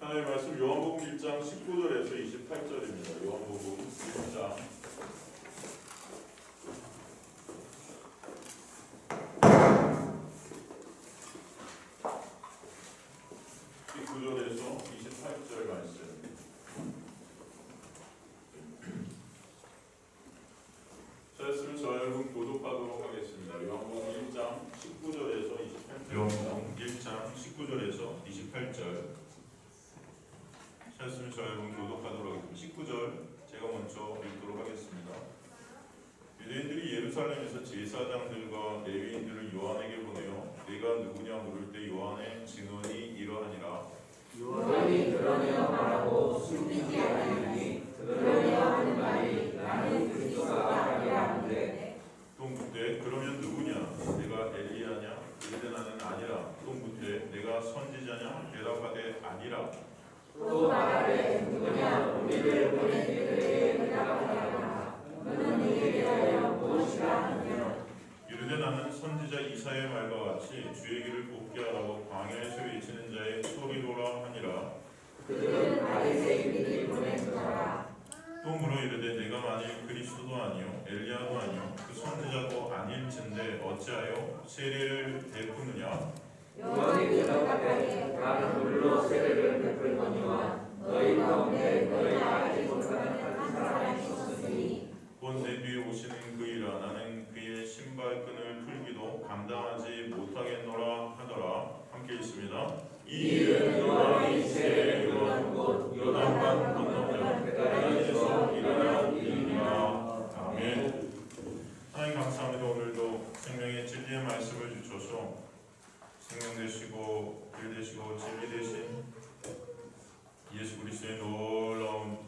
하나님의 말씀 요한복음 1장 19절에서 28절입니다. 요한복음 1장 19절에서 28절 말씀. 저였으면 저 여러분 교독하도록 하겠습니다. 요한복음 1장 19절에서 28절. 요한복음 1장 19절에서 28절. 저였으면 저 여러분 교독하도록 하겠습니다. 19절 제가 먼저 읽도록 하겠습니다. 유대인들이 예루살렘에서 제사장들과 레위인들을 요한에게 보내어 네가 누구냐 물을 때 요한의 증언이 이러하니라. 요한이 그러며 말하고 숨기지 아니하니 그러며 하는 말이 나는 그리스도가 아니라 하는데 또 묻되 그러면 누구냐 내가 엘리야냐 이르되 나는 아니라. 또 묻되 내가 선지자냐 대답하되 아니라. 또 말하되 누구냐 우리를 보낸 이들에게 대답하라. 너는 이에 대하여 무엇이라 하느냐. 이르되 나는 선지자 이사야의 말과 같이 주의 길을 곱게 하라고 광야에서 외치는 자의 소리로라 하니라. 그들은 바리새인들이 보낸 자라. 또 물어 이르되 내가 만일 그리스도도 아니요 엘리야도 아니요 그 선지자도 아닐진데 어찌하여 세례를 베푸느냐. 요한이 대답하되 나는 물로 세례를 베풀거니와 너희 가운데 너희가 알지 못하는 한 사람이 있으니 곧 내 뒤에 오시는 그이라. 나는 그의 신발끈을 풀기도 감당하지 못하겠노라 하더라. 함께 있습니다. 이 일은 요한이 세례를 요한 곧 요단강 건너편 베다니에서 일어난 일이니라. 아멘. 하나님 감사합니다. 오늘도 생명의 진리의 말씀을 주셔서 생명 되시고 길 되시고 진리 되신 예수 그리스도의 놀라운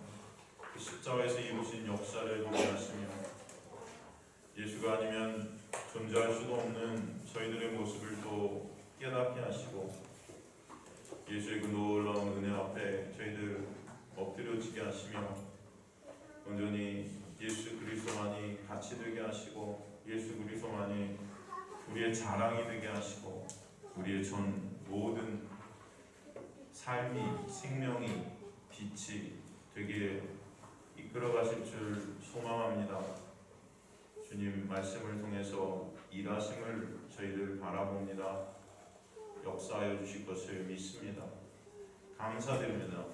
그 십자가에서 이루신 역사를 보게 하시며 예수가 아니면 존재할 수도 없는 저희들의 모습을 또 깨닫게 하시고 예수의 그 놀라운 은혜 앞에 저희들 엎드려지게 하시며 온전히 예수 그리스도만이 가치 되게 하시고 예수 그리스도만이 우리의 자랑이 되게 하시고 우리의 전 모든 삶이 생명이 빛이 되게 이끌어 가실 줄 소망합니다. 주님 말씀을 통해서 일하심을 저희들 바라봅니다. 역사하여 주실 것을 믿습니다. 감사드립니다.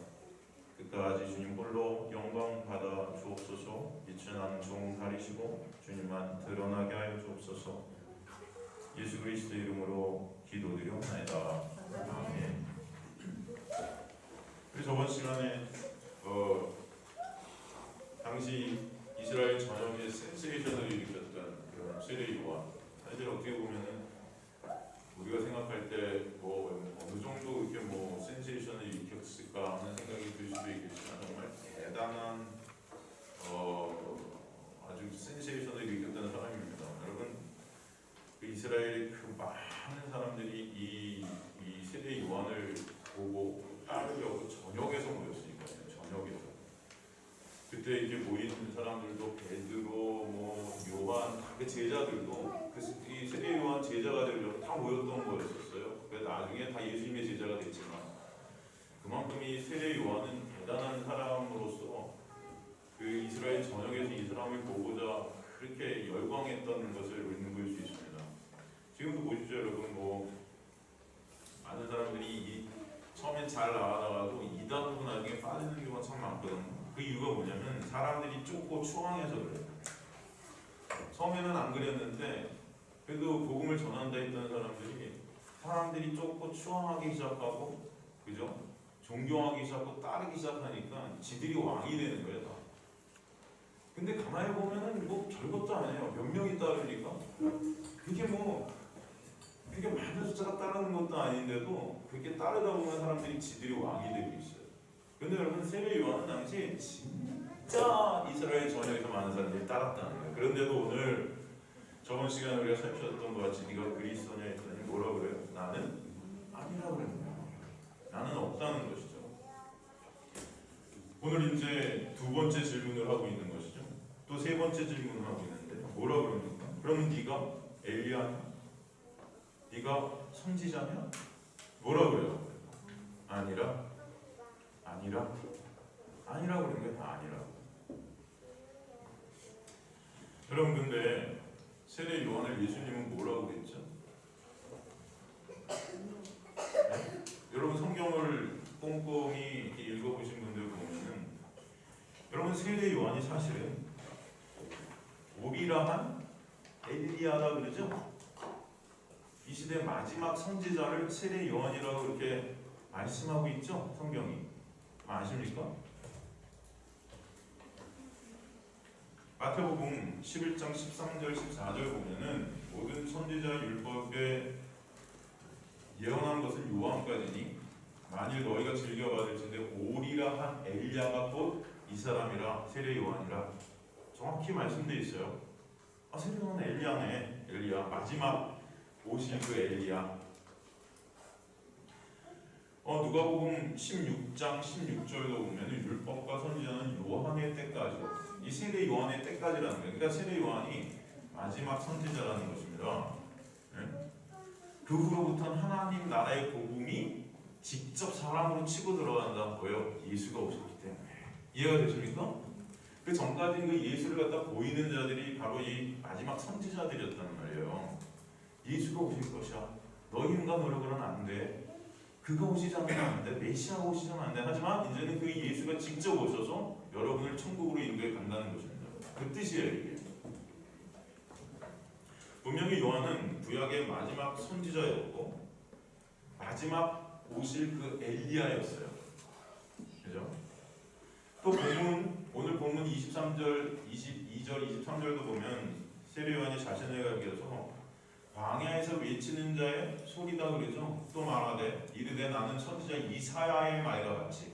끝까지 주님 홀로 영광 받아 주옵소서. 빛을 종 가리시고 주님만 드러나게 하여 주옵소서. 예수 그리스도 이름으로 기도드리옵나이다. 아멘. 우리 저번 시간에 당시 이스라엘 전역에 센세이션을 일으켰던 그런 세례 요한. 사실 어떻게 보면은 우리가 생각할 때 뭐 어느 정도 이렇게 뭐 센세이션을 일으켰을까 하는 생각이 들 수도 있겠지만 정말 대단한 아주 센세이션을 일으켰다는 사람입니다. 여러분 그 이스라엘의 그 많은 사람들이 이 세례 요한을 보고 따르려고 전역에서 모였으니까요. 전역에서. 그때 이렇게 모인 사람들도 베드로, 뭐 요한, 그 제자들도 이 세례 요한 제자가 되려고 다 모였던 거였었어요. 그래서 나중에 다 예수님의 제자가 됐지만 그만큼 이 세례 요한은 대단한 사람으로서 그 이스라엘 전역에서 이 사람을 보고자 그렇게 열광했던 것을 읽는 수 있습니다. 지금도 보십시오, 여러분. 뭐 많은 사람들이 처음엔 잘 나가다가도 이단으로 나중에 빠지는 경우가 참 많거든요. 그 이유가 뭐냐면 사람들이 좁고 추앙해서 그래요. 처음에는 안 그랬는데 그래도 복음을 전한다 했던 사람들이 좁고 추앙하기 시작하고, 그죠? 존경하기 시작하고 따르기 시작하니까 지들이 왕이 되는 거예요. 다. 근데 가만히 보면은 뭐 별것도 아니에요. 몇 명이 따르니까 그게 많은 숫자가 따르는 것도 아닌데도 그렇게 따르다 보면 사람들이 지들이 왕이 되고 있어요. 근데 여러분 세례 요한은 당시 진짜 이스라엘 전역에서 많은 사람들이 따랐다는 거예요. 그런데도 오늘 저번 시간에 우리가 살펴봤던 것 같이 네가 그리스도냐 했더니 뭐라 그래요? 나는 아니라고 그랬어요. 나는 없다는 것이죠. 오늘 이제 두 번째 질문을 하고 있는 것이죠. 또 세 번째 질문을 하고 있는데 뭐라 그럽니까? 그러면 네가 엘리야냐? 네가 선지자냐? 뭐라 그래요? 아니라. 아니라고 그런 게 다 아니라고. 여러분 근데 세례 요한을 예수님은 뭐라고 그랬죠? 네? 여러분 성경을 꼼꼼히 읽어보신 분들 보면은 여러분 세례 요한이 사실은 오비라한 엘리야라 그러죠? 이 시대 마지막 선지자를 세례 요한이라고 그렇게 말씀하고 있죠? 성경이. 아십니까? 마태복음 11장 13절 14절 보면은 모든 선지자 율법에 예언한 것은 요한까지니 만일 너희가 즐겨받을진대 오리라 한 엘리야가 곧 이 사람이라 세례 요한이라 정확히 말씀되어 있어요. 세례 요한은 엘리야네. 엘리야 마지막 오실 그 엘리야. 누가복음 16장 16절도 보면은 율법과 선지자는 요한의 때까지, 이 세례 요한의 때까지라는 거예요. 그러니까 세례 요한이 마지막 선지자라는 것입니다. 네? 그 후로부터는 하나님 나라의 복음이 직접 사람으로 치고 들어간다는 거예요. 예수가 오셨기 때문에. 이해가 되십니까? 그 전까지는 그 예수를 갖다 보이는 자들이 바로 이 마지막 선지자들이었단 말이에요. 예수가 오실 것이야. 너희 힘과 노력으로는 안 돼. 그가 오시지 않으면 안 돼. 메시아가 오시지 않으면 안 돼. 하지만 이제는 그 예수가 직접 오셔서 여러분을 천국으로 인도해 간다는 것입니다. 그 뜻이에요 이게. 분명히 요한은 구약의 마지막 선지자였고 마지막 오실 그 엘리야였어요. 그죠? 또 오늘 본문 23절, 22절, 23절도 보면 세례 요한이 자신을 가리켜서 광야에서 외치는 자의 소리다 그러죠. 또 말하되 이르되 나는 선지자 이사야의 말과 같이,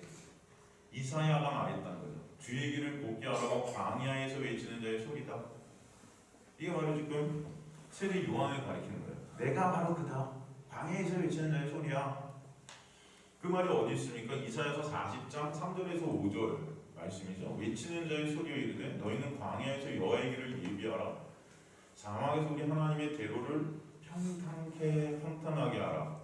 이사야가 말했다는 거죠. 주의 길을 곱게 하라고 광야에서 외치는 자의 소리다. 이게 바로 지금 세례 요한을 가리키는 거예요. 내가 바로 그다. 광야에서 외치는 자의 소리야. 그 말이 어디 있습니까? 이사야서 40장 3절에서 5절 말씀이죠. 외치는 자의 소리여 이르되 너희는 광야에서 여호와의 길을 예비하라. 사막에서 우리 하나님의 대로를 평탄하게 하라.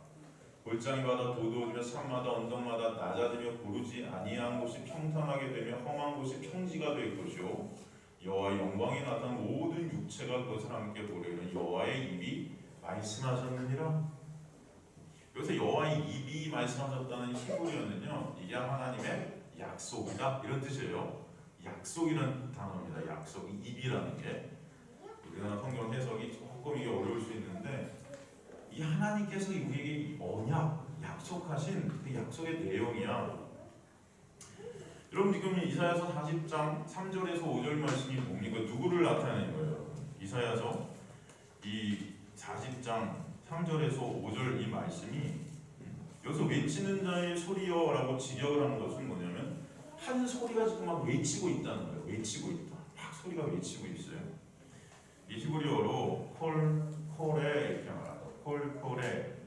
골짜기 마다 도도하며 산마다 언덕마다 낮아지며 고르지 아니한 곳이 평탄하게 되며 험한 곳이 평지가 될 것이요 여호와의 영광이 나타난 모든 육체가 그것을 함께 보리니 여호와의 입이 말씀하셨느니라. 여기서 여호와의 입이 말씀하셨다는 히브리어는요, 이게 하나님의 약속이다 이런 뜻이에요. 약속이라는 단어입니다. 약속, 입이라는 게 우리나라 성경 해석이 조금 이게 어려울 수 있는데 이 하나님께서 우리에게 언약, 약속하신 그 약속의 내용이야. 여러분 지금 이사야서 40장 3절에서 5절 말씀이 뭡니까? 누구를 나타내는 거예요? 이사야서 이 40장 3절에서 5절 이 말씀이 여기서 외치는 자의 소리여라고 직역을 하는 것은 뭐냐면 한 소리가 지금 막 외치고 있다는 거예요. 외치고 있다. 막 소리가 외치고 있어요. 이 히브리어로 콜에 이렇게 말하죠. 콜에.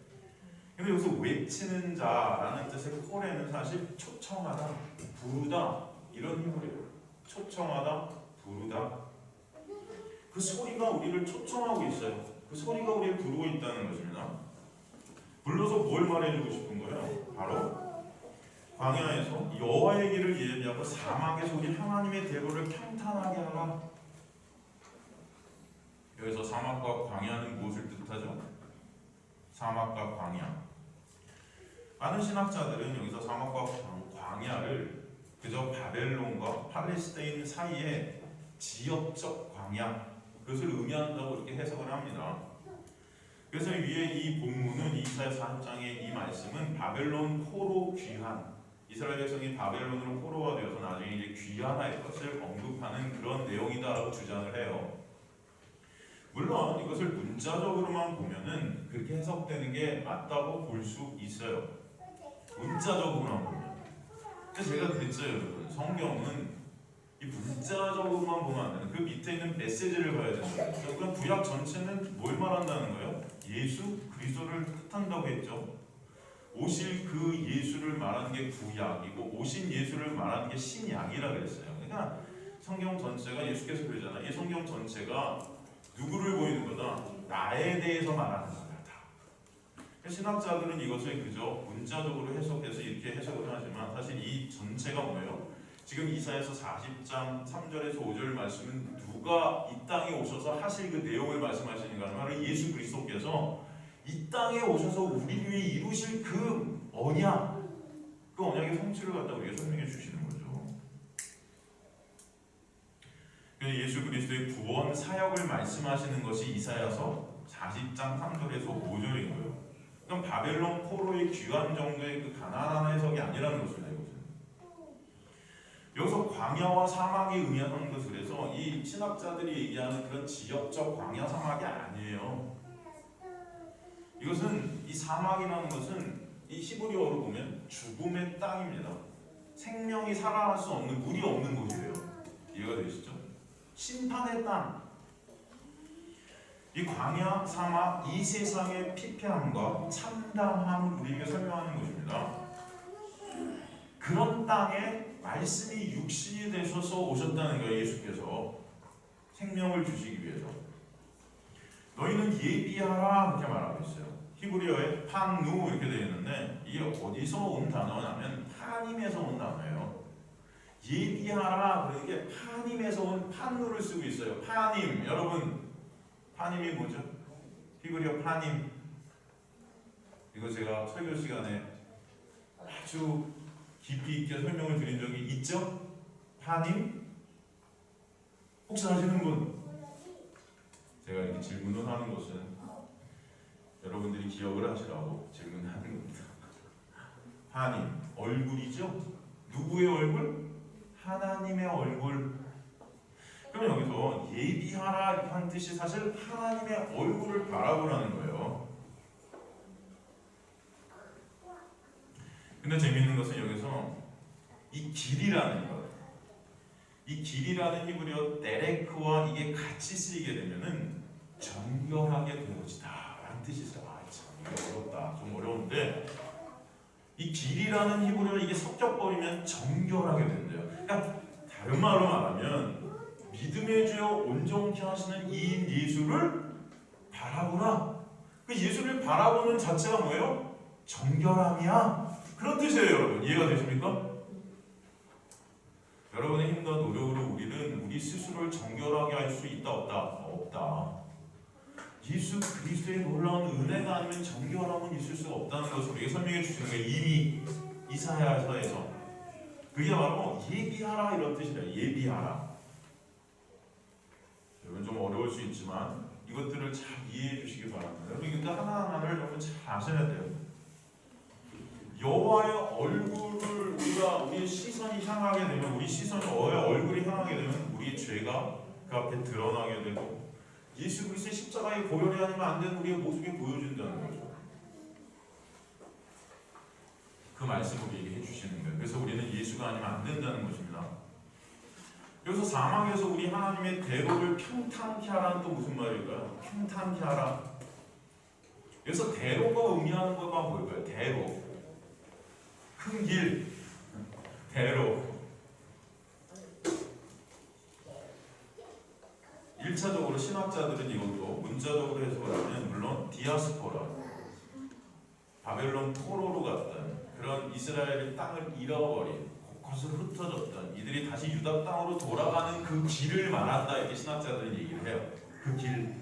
근데 여기서 외치는 자라는 뜻의 콜에는 사실 초청하다, 부르다 이런 히브리어예요. 초청하다, 부르다. 그 소리가 우리를 초청하고 있어요. 그 소리가 우리를 부르고 있다는 것입니다. 불러서 뭘 말해주고 싶은 거예요? 바로 광야에서 여호와의 길을 예비하고 사막에서 우리 하나님의 대로를 평탄하게 하라. 여기서 사막과 광야는 무엇을 뜻하죠? 사막과 광야. 많은 신학자들은 여기서 사막과 광야를 그저 바벨론과 팔레스타인 사이의 지역적 광야, 그것을 의미한다고 이렇게 해석을 합니다. 그래서 위에 이 본문은 이사야 40장의 이 말씀은 바벨론 포로 귀환, 이스라엘 백성이 바벨론으로 포로가 되어서 나중에 이제 귀환할 것을 언급하는 그런 내용이다라고 주장을 해요. 물론 이것을 문자적으로만 보면은 그렇게 해석되는 게 맞다고 볼 수 있어요. 문자적으로만 보면. 그래서 제가 그랬어요, 여러분. 성경은 이 문자적으로만 보면 안 되는, 그 밑에 있는 메시지를 봐야 되는 거예요. 그럼 구약 전체는 뭘 말한다는 거예요? 예수 그리스도를 뜻한다고 했죠. 오실 그 예수를 말하는 게 구약이고 오신 예수를 말하는 게 신약이라 그랬어요. 그러니까 성경 전체가, 예수께서 그러잖아요. 이 성경 전체가 누구를 보이는 거다? 나에 대해서 말하는 거다. 신학자들은 이것을 그저 문자적으로 해석해서 이렇게 해석을 하지만 사실 이 전체가 뭐예요? 지금 이사야서 40장 3절에서 5절 말씀은 누가 이 땅에 오셔서 하실 그 내용을 말씀하시는가 하면 바로 예수 그리스도께서 이 땅에 오셔서 우리 위해 이루실 그 언약, 그 언약의 성취를 갖다 우리에게 설명해 주시는 거죠. 예수 그리스도의 구원 사역을 말씀하시는 것이 이사야서 40장 3절에서 5절인 거예요. 그럼 바벨론 포로의 귀환 정도의 그 가난한 해석이 아니라는 것입니다. 이것은 여기서 광야와 사막에 의미하는 것을 해서 이 신학자들이 얘기하는 그런 지역적 광야 사막이 아니에요. 이것은 이 사막이라는 것은 이 히브리어로 보면 죽음의 땅입니다. 생명이 살아날 수 없는, 물이 없는 곳이에요. 이해가 되시죠? 심판의 땅. 이 광야, 사막, 이 세상의 피폐함과 참담함을 우리에게 설명하는 것입니다. 그런 땅에 말씀이 육신이 되셔서 오셨다는 거예요. 예수께서 생명을 주시기 위해서. 너희는 예비하라 이렇게 말하고 있어요. 히브리어에 판누 이렇게 되어 있는데 이게 어디서 온 단어냐면 파님에서 온 단어예요. 예비하라, 그러니까 파님에서 온 판누를 쓰고 있어요. 파님, 여러분 파님이 뭐죠? 히브리어 파님. 이거 제가 설교 시간에 아주 깊이 있게 설명을 드린 적이 있죠? 파님? 혹시 아시는 분? 제가 이렇게 질문을 하는 것은 여러분들이 기억을 하시라고 질문하는 겁니다. 파님, 얼굴이죠? 누구의 얼굴? 하나님의 얼굴. 그럼 여기서 예비하라 한 뜻이 사실 하나님의 얼굴을 바라보라는 거예요. 근데 재미있는 것은 여기서 이 길이라는 것, 이 길이라는 히브리어 데레크와 이게 같이 쓰이게 되면은 정결하게 된 것이다 라는 뜻이 있어요. 참 어렵다, 좀 어려운데 이 길이라는 히브리어 이게 섞여버리면 정결하게 된대요. 그러니까 다른 말로 말하면 믿음의 주여 온전케 하시는 이인 예수를 바라보라. 그 예수를 바라보는 자체가 뭐예요? 정결함이야. 그런 뜻이에요, 여러분. 이해가 되십니까? 여러분의 힘과 노력으로 우리는 우리 스스로를 정결하게 할 수 있다, 없다? 없다. 예수 그리스도의 놀라운 은혜가 아니면 정결함은 있을 수가 없다는 것을 우리에게 설명해 주시는 거예요. 이미 이사야서에서. 그게 바로 예비하라 이런 뜻이래요. 예비하라. 여러분 좀 어려울 수 있지만 이것들을 잘 이해해 주시기 바랍니다. 여러분 이거 하나하나를 여러분 잘 아셔야 돼요. 여호와의 얼굴을 우리의 시선이 향하게 되면, 우리 시선이 여호와의 얼굴이 향하게 되면 우리의 죄가 그 앞에 드러나게 되고 예수 그리스도의 십자가에 고혈이 아니면 안 되는 우리의 모습이 보여진다는 거죠. 그 말씀을 우리에게 해주시는 거예요. 그래서 우리는 예수가 아니면 안 된다는 것입니다. 여기서 사막에서 우리 하나님의 대로를 평탄케 하라는 또 무슨 말일까요? 평탄케 하라. 여기서 대로가 의미하는 거가 뭘까요? 대로. 큰 길. 대로. 1차적으로 신학자들은 이것도 문자적으로 해석을 하면 물론 디아스포라, 바벨론 포로로 갔던 그런 이스라엘의 땅을 잃어버린, 곳곳으로 흩어졌던 이들이 다시 유다 땅으로 돌아가는 그 길을 말한다 이렇게 신학자들은 얘기를 해요. 그 길.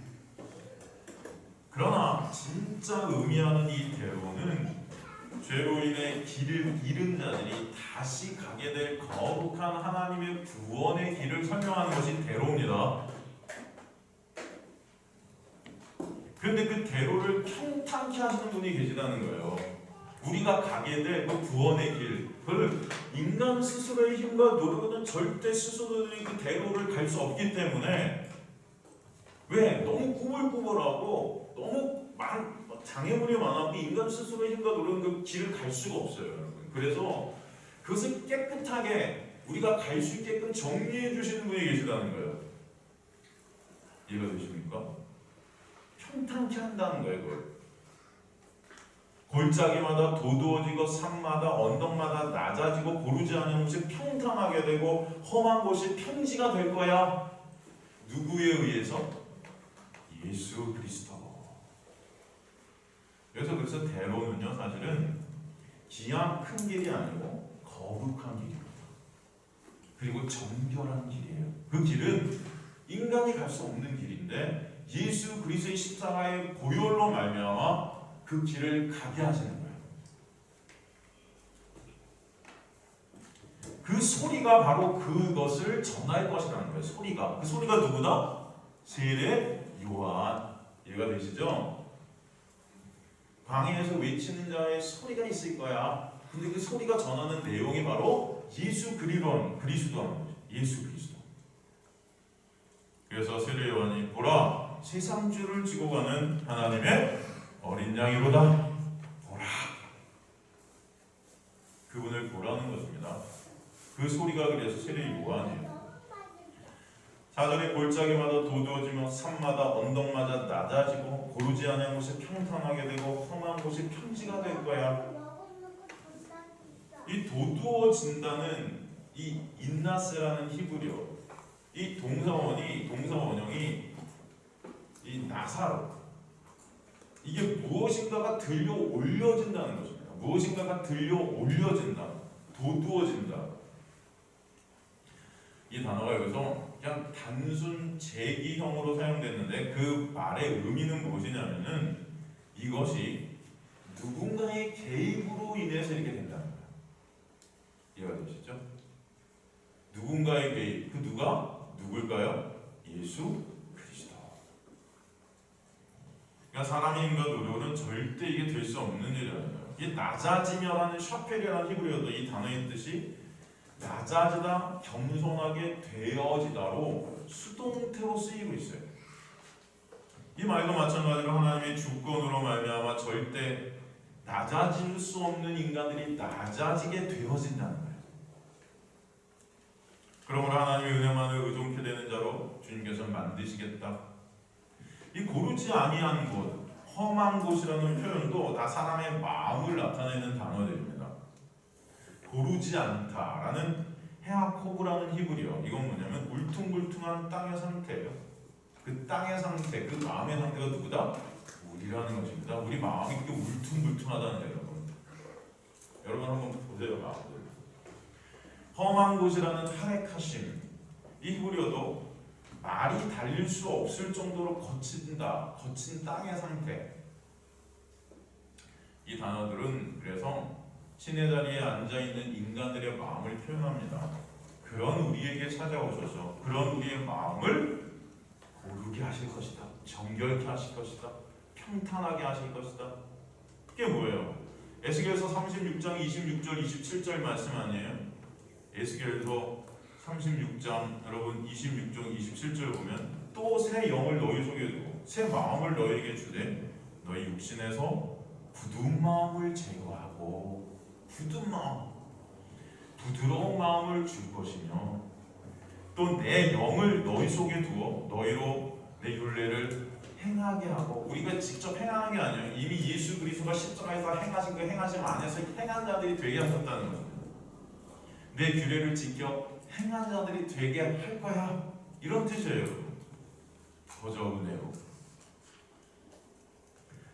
그러나 진짜 의미하는 이 대로는 죄로 인해 길을 잃은 자들이 다시 가게 될 거룩한 하나님의 구원의 길을 설명하는 것이 대로입니다. 그런데 그 대로를 평탄케 하시는 분이 계시다는 거예요. 우리가 가게 될 그 구원의 길, 그걸 인간 스스로의 힘과 노력으로는 절대 스스로들이 그 대로를 갈 수 없기 때문에, 왜? 너무 꾸불꾸불하고 너무 장애물이 많아서 인간 스스로의 힘과 노력은 그 길을 갈 수가 없어요, 여러분. 그래서 그것을 깨끗하게 우리가 갈 수 있게끔 정리해 주시는 분이 계시다는 거예요. 이해가 되십니까? 평탄케 한다는 거예요, 그걸. 골짜기마다 도두어지고 산마다 언덕마다 낮아지고 고르지 않은 곳이 평탄하게 되고 험한 곳이 평지가 될 거야. 누구에 의해서? 예수 그리스도. 그래서 대로는요 사실은 기왕 큰 길이 아니고 거룩한 길입니다. 그리고 정결한 길이에요. 그 길은 인간이 갈 수 없는 길인데 예수 그리스도의 십자가의 보혈로 말미암아 그 길을 가게 하시는 거예요. 그 소리가 바로 그것을 전할 것이라는 거예요. 소리가. 그 소리가 누구다? 세례 요한. 이해가 되시죠? 광야에서 외치는 자의 소리가 있을 거야. 근데 그 소리가 전하는 내용이 바로 예수 그리스도라는 거죠. 예수 그리스도. 그래서 세례 요한이 보라 세상주를 지고 가는 하나님의 어린 양이로다. 보라. 그분을 보라는 것입니다. 그 소리가 그래서 세례 요한이에요. 4절에 골짜기마다 도두어지며 산마다 언덕마다 낮아지고 고르지 않은 곳이 평탄하게 되고 험한 곳이 평지가 될 거야. 이 도두어진다는 이 인나스라는 히브리어, 이 동사원형이 이 나사로, 이게 무엇인가가 들려 올려진다는 것입니다. 무엇인가가 들려 올려진다, 도두어진다. 이 단어가 여기서 그냥 단순 제기형으로 사용됐는데 그 말의 의미는 무엇이냐면은 이것이 누군가의 개입으로 인해서 이렇게 된다는 거예요. 이해가 되시죠? 누군가의 개입, 그 누가? 누굴까요? 예수 그리스도. 그러니까 사람의 힘과 노력은 절대 이게 될 수 없는 일이라는 거예요. 이 낮아지며라는 샤펠이라는 히브리어도 이 단어의 뜻이 낮아지다, 겸손하게 되어지다로 수동태로 쓰이고 있어요. 이 말도 마찬가지로 하나님의 주권으로 말미암아 절대 낮아질 수 없는 인간들이 낮아지게 되어진다는 거예요. 그러므로 하나님의 은혜만을 의존케 되는 자로 주님께서 만드시겠다. 이 고르지 아니한 곳, 험한 곳이라는 표현도 다 사람의 마음을 나타내는 단어들입니다. 고르지 않다라는 헤아코브라는 히브리어, 이건 뭐냐면 울퉁불퉁한 땅의 상태예요. 그 땅의 상태, 그 마음의 상태가 누구다? 우리라는 것입니다. 우리 마음이 그렇게 울퉁불퉁하다는 거예요. 여러분 한번 보세요. 마음을. 험한 곳이라는 하레카심, 이 히브리어도 말이 달릴 수 없을 정도로 거친다, 거친 땅의 상태. 이 단어들은 그래서 신의 자리에 앉아있는 인간들의 마음을 표현합니다. 그런 우리에게 찾아오셔서 그런 우리의 마음을 고르게 하실 것이다. 정결케 하실 것이다. 평탄하게 하실 것이다. 이게 뭐예요? 에스겔서 36장 26절 27절 말씀 아니에요? 에스겔서 36장 여러분 26절 27절 보면 또 새 영을 너희 속에 두고 새 마음을 너희에게 주되 너희 육신에서 굳은 마음을 제거하고 굳은 마음, 부드러운 마음을 줄 것이며 또 내 영을 너희 속에 두어 너희로 내 율례를 행하게 하고, 우리가 직접 행하는 게 아니에요. 이미 예수 그리스도가 십자가에서 행하신 그 행하심 안에서 행한 자들이 되게 하셨다는 거죠. 내 규례를 지켜 행한 자들이 되게 할 거야, 이런 뜻이에요. 더저 은혜로.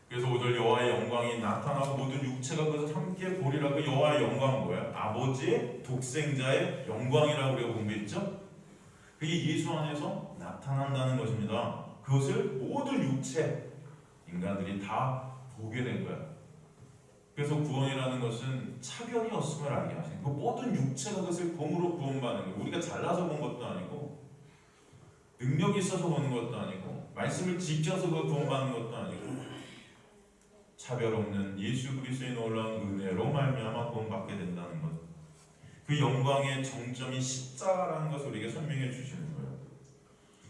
그래서 5절 여호와의 영광이 나타나고 모든 육체가 그것을 함께 보리라. 그 여호와의 영광은 뭐예요? 아버지의 독생자의 영광이라고 우리가 공부했죠? 그게 예수 안에서 나타난다는 것입니다. 그것을 모든 육체 인간들이 다 보게 된 거예요. 그래서 구원이라는 것은 차별이 없음을 알게 하시는, 그 모든 육체가 그것을 공으로 구원받는 거예요. 우리가 잘나서 본 것도 아니고 능력이 있어서 보는 것도 아니고 말씀을 지켜서 그 구원받는 것도 아니고 차별 없는 예수 그리스도의 놀라운 은혜로 말미암아 구원받게 된다는 것. 그 영광의 정점이 십자가라는 것을 우리에게 설명해 주시는 거예요.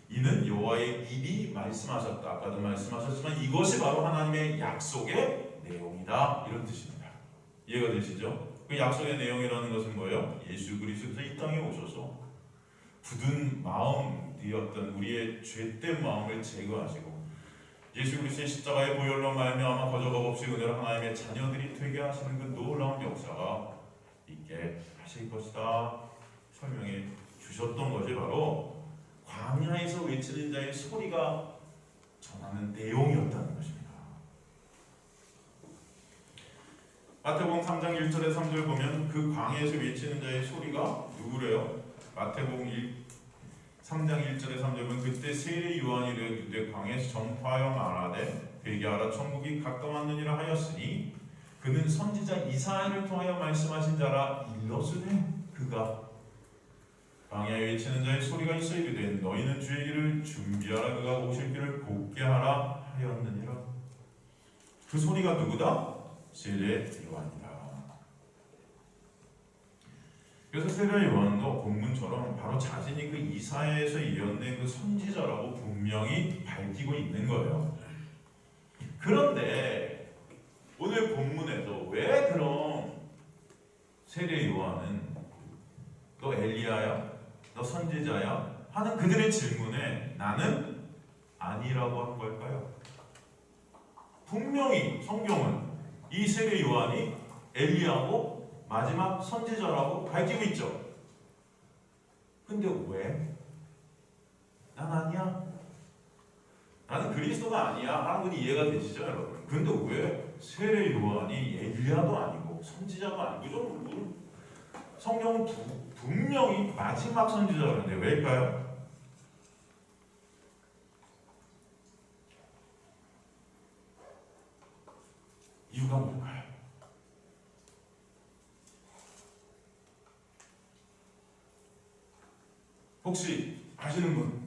이는 여호와의 입이 말씀하셨다. 아까도 말씀하셨지만 이것이 바로 하나님의 약속의 내용이다, 이런 뜻입니다. 이해가 되시죠? 그 약속의 내용이라는 것은 뭐예요? 예수 그리스도께서 이 땅에 오셔서 굳은 마음이었던 우리의 죄된 마음을 제거하시고 예수 그리스도의 십자가의 보혈로 말미암아 거저가 없이 은혜로 하나님의 자녀들이 되게 하시는 그 놀라운 역사가 있게 하실 것이다 설명해 주셨던 것이 바로 광야에서 외치는 자의 소리가 전하는 내용이었다는 것입니다. 마태복음 3장 1절에 3절 보면 그 광야에서 외치는 자의 소리가 누구래요? 마태복음 3장 1절에 3절 보면 그때 세례 요한이 이르되 광야에서 전파하여 말하되 회개하라 천국이 가까웠느니라 하였으니 그는 선지자 이사야를 통하여 말씀하신 자라. 일러스되 그가 광야에 외치는 자의 소리가 있어 이르되 너희는 주의 길을 준비하라 그가 오실 길을 곧게 하라 하였느니라. 그 소리가 누구다? 세례 요한이다. 그래서 세례 요한도 본문처럼 바로 자신이 그 이사야에서 예언된 그 선지자라고 분명히 밝히고 있는 거예요. 그런데 오늘 본문에서 왜 그럼 세례 요한은 너 엘리야야? 너 선지자야? 하는 그들의 질문에 나는 아니라고 한 걸까요? 분명히 성경은 이 세례 요한이 엘리야고 마지막 선지자라고 밝히고 있죠. 근데 왜? 난 아니야. 나는 그리스도가 아니야 하는 건 이해가 되시죠, 여러분? 근데 왜 세례 요한이 엘리야도 아니고 선지자도 아니고 좀 성경은 분명히 마지막 선지자라는데 왜일까요? 이유가 뭘까요? 혹시 아시는 분?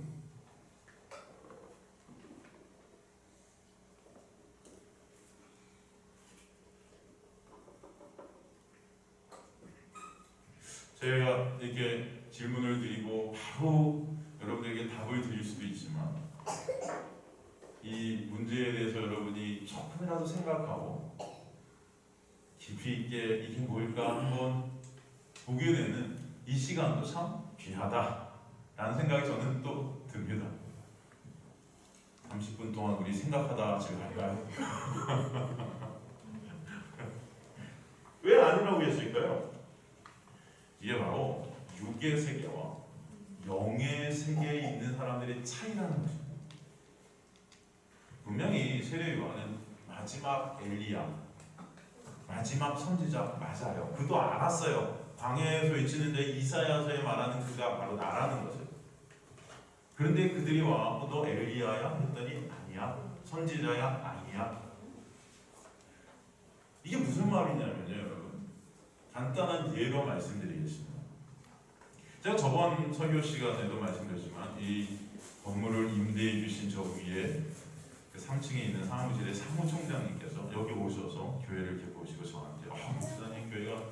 제가 이렇게 질문을 드리고 바로 여러분에게 답을 드릴 수도 있지만 이 문제에 대해서 여러분이 조금이라도 생각하고 깊이 있게 이게 뭘까 한번 보게 되는 이 시간도 참 귀하다라는 생각이 저는 또 듭니다. 30분 동안 우리 생각하다 집에 갈까요? 왜 아니라고 했을까요? 이게 바로 육의 세계와 영의 세계에 있는 사람들의 차이라는 것입니다. 분명히 세례 요한은 마지막 엘리야, 마지막 선지자 맞아요. 그도 알았어요. 광야에서 외치는 자 이사야서에 말하는 그가 바로 나라는 것을. 그런데 그들이 와, 너 엘리야야? 했더니 아니야. 선지자야? 아니야. 이게 무슨 말이냐면요, 여러분. 간단한 예로 말씀드리겠습니다. 제가 저번 설교 시간에도 말씀드렸지만 이 건물을 임대해 주신 저 위에 그 3층에 있는 사무실의 사무총장님께서 여기 오셔서 교회를 이렇게 보시고 저한테 목사님 교회가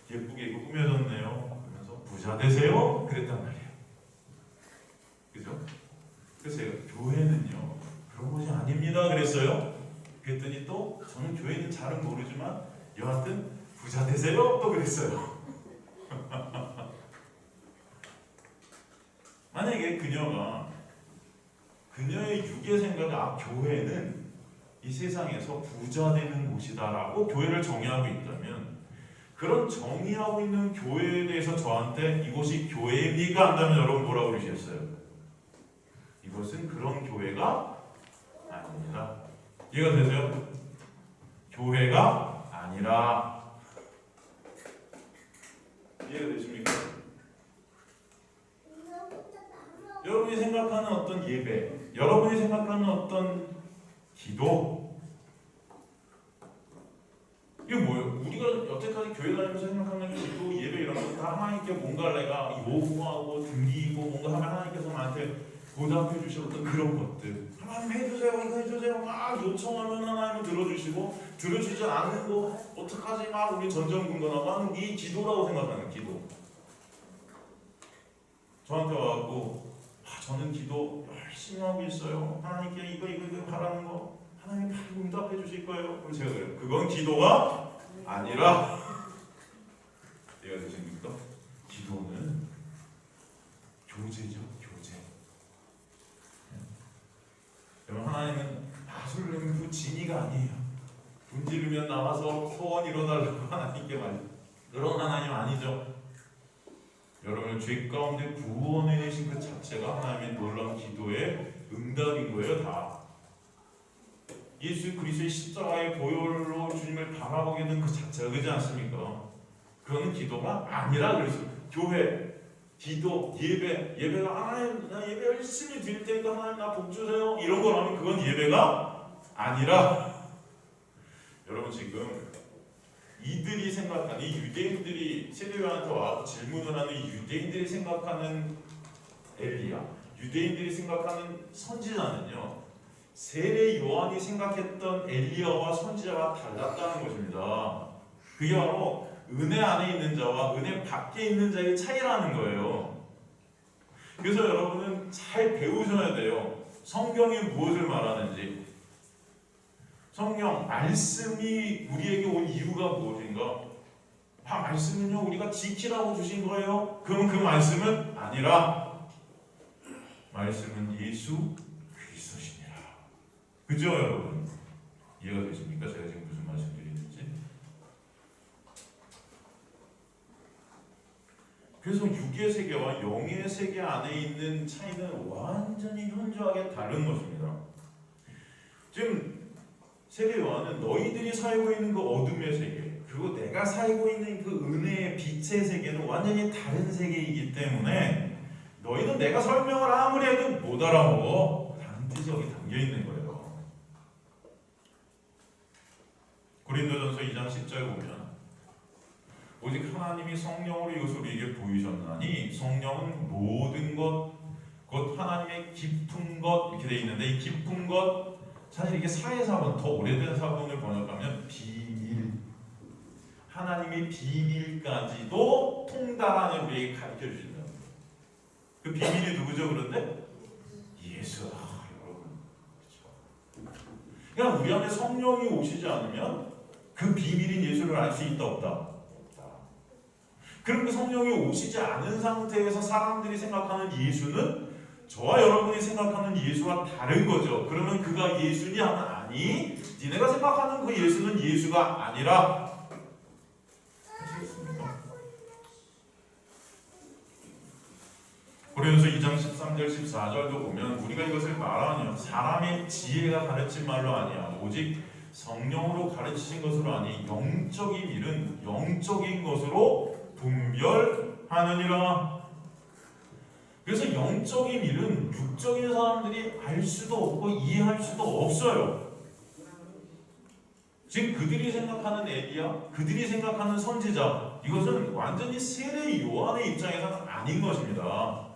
예쁘게 이거 꾸며졌네요. 그러면서 부자 되세요? 그랬단 말이에요. 그죠? 그래서 제가 교회는요 그런 것이 아닙니다 그랬어요. 그랬더니 또 저는 교회는 잘은 모르지만 여하튼 부자 되세요? 또 그랬어요. 만약에 그녀의 육의 생각이 교회는 이 세상에서 부자 되는 곳이다라고 교회를 정의하고 있다면 그런 정의하고 있는 교회에 대해서 저한테 이곳이 교회입니까? 한다면 여러분 뭐라고 그러시겠어요? 이것은 그런 교회가 아닙니다. 이해가 되세요? 교회가 아니라. 이해가 되십니까? 여러분이 생각하는 어떤 예배, 여러분이 생각하는 어떤 기도, 이게 뭐예요? 우리가 여태까지 교회 다니면서 생각하는 기도, 예배 이런 거 다 하나님께 뭔가 내가 요구하고 드리고 뭔가 하면 하나님께서 나한테 보답해 주실 어떤 그런 것들, 하나님 해주세요, 이거 해주세요 막 요청하면 하나님은 들어주시고 들어주지 않는 거 어떡하지 막 우리 전전긍긍하고 하는 이 기도라고 생각하는 기도. 저한테 와갖고 저는 기도 열심히 하고 있어요. 하나님께 이거 바라는 거 하나님 바로 응답해 주실 거예요. 그럼 제가 그래요. 그건 기도가 아니라 내가 되십니까? 기도는 교제죠. 교제. 여러분 하나님은 마술 그 진이가 아니에요. 분지르면 나와서 소원 이뤄달라고 하나님께 말 그런 하나님 아니죠. 여러분을 죄 가운데 구원해내신 그 자체가 하나님의 놀라운 기도의 응답인 거예요. 다. 예수 그리스도의 십자가의 보혈로 주님을 바라보게 된 그 자체가 그렇지 않습니까? 그거는 기도가 아니라 그래서 교회, 기도, 예배가 하나님 나 예배 열심히 드릴 테니까 하나님 나 복 주세요 이런 거라면 그건 예배가 아니라 여러분 지금 이들이 생각하는 이 유대인들이 세례요한한테 와서 질문을 하는 이 유대인들이 생각하는 엘리야, 유대인들이 생각하는 선지자는요 세례 요한이 생각했던 엘리야와 선지자가 달랐다는 것입니다. 그게 바로 은혜 안에 있는 자와 은혜 밖에 있는 자의 차이라는 거예요. 그래서 여러분은 잘 배우셔야 돼요. 성경이 무엇을 말하는지. 성경 말씀이 우리에게 온 이유가 무엇인가? 말씀은요 우리가 지키라고 주신 거예요. 그럼 그 말씀은 아니라 말씀은 예수 그리스도시니라. 그죠 여러분? 이해가 되십니까? 제가 지금 무슨 말씀 드리는지. 그래서 육의 세계와 영의 세계 안에 있는 차이는 완전히 현저하게 다른 것입니다. 지금 세례 요한은 너희들이 살고 있는 그 어둠의 세계 그리고 내가 살고 있는 그 은혜의 빛의 세계는 완전히 다른 세계이기 때문에 너희는 내가 설명을 아무리 해도 못 알아먹어. 다른 뜻이 여기 담겨있는 거예요. 고린도전서 2장 10절 보면 오직 하나님이 성령으로 이것을 우리에게 보이셨나니 성령은 모든 것 곧 하나님의 깊은 것 이렇게 되어 있는데 이 깊은 것 사실 이게 사회사본 더 오래된 사본을 번역하면 비밀 하나님의 비밀까지도 통달하는 우리에게 가르쳐 주신다. 그 비밀이 누구죠 그런데? 예수. 여러분 그렇죠. 그러니까 우리 안에 성령이 오시지 않으면 그 비밀인 예수를 알 수 있다 없다? 없다. 그럼 그 성령이 오시지 않은 상태에서 사람들이 생각하는 예수는 저와 여러분이 생각하는 예수와 다른 거죠. 그러면 그가 예수냐 하면 아니 니네가 생각하는 그 예수는 예수가 아니라 아시겠습니까? 고린도서 2장 13절 14절도 보면 우리가 이것을 말하냐 사람의 지혜가 가르친 말로 아니야 오직 성령으로 가르치신 것으로 아니 영적인 일은 영적인 것으로 분별하느니라. 그래서 영적인 일은 육적인 사람들이 알 수도 없고 이해할 수도 없어요. 지금 그들이 생각하는 엘리야, 그들이 생각하는 선지자 이것은 완전히 세례 요한의 입장에서는 아닌 것입니다.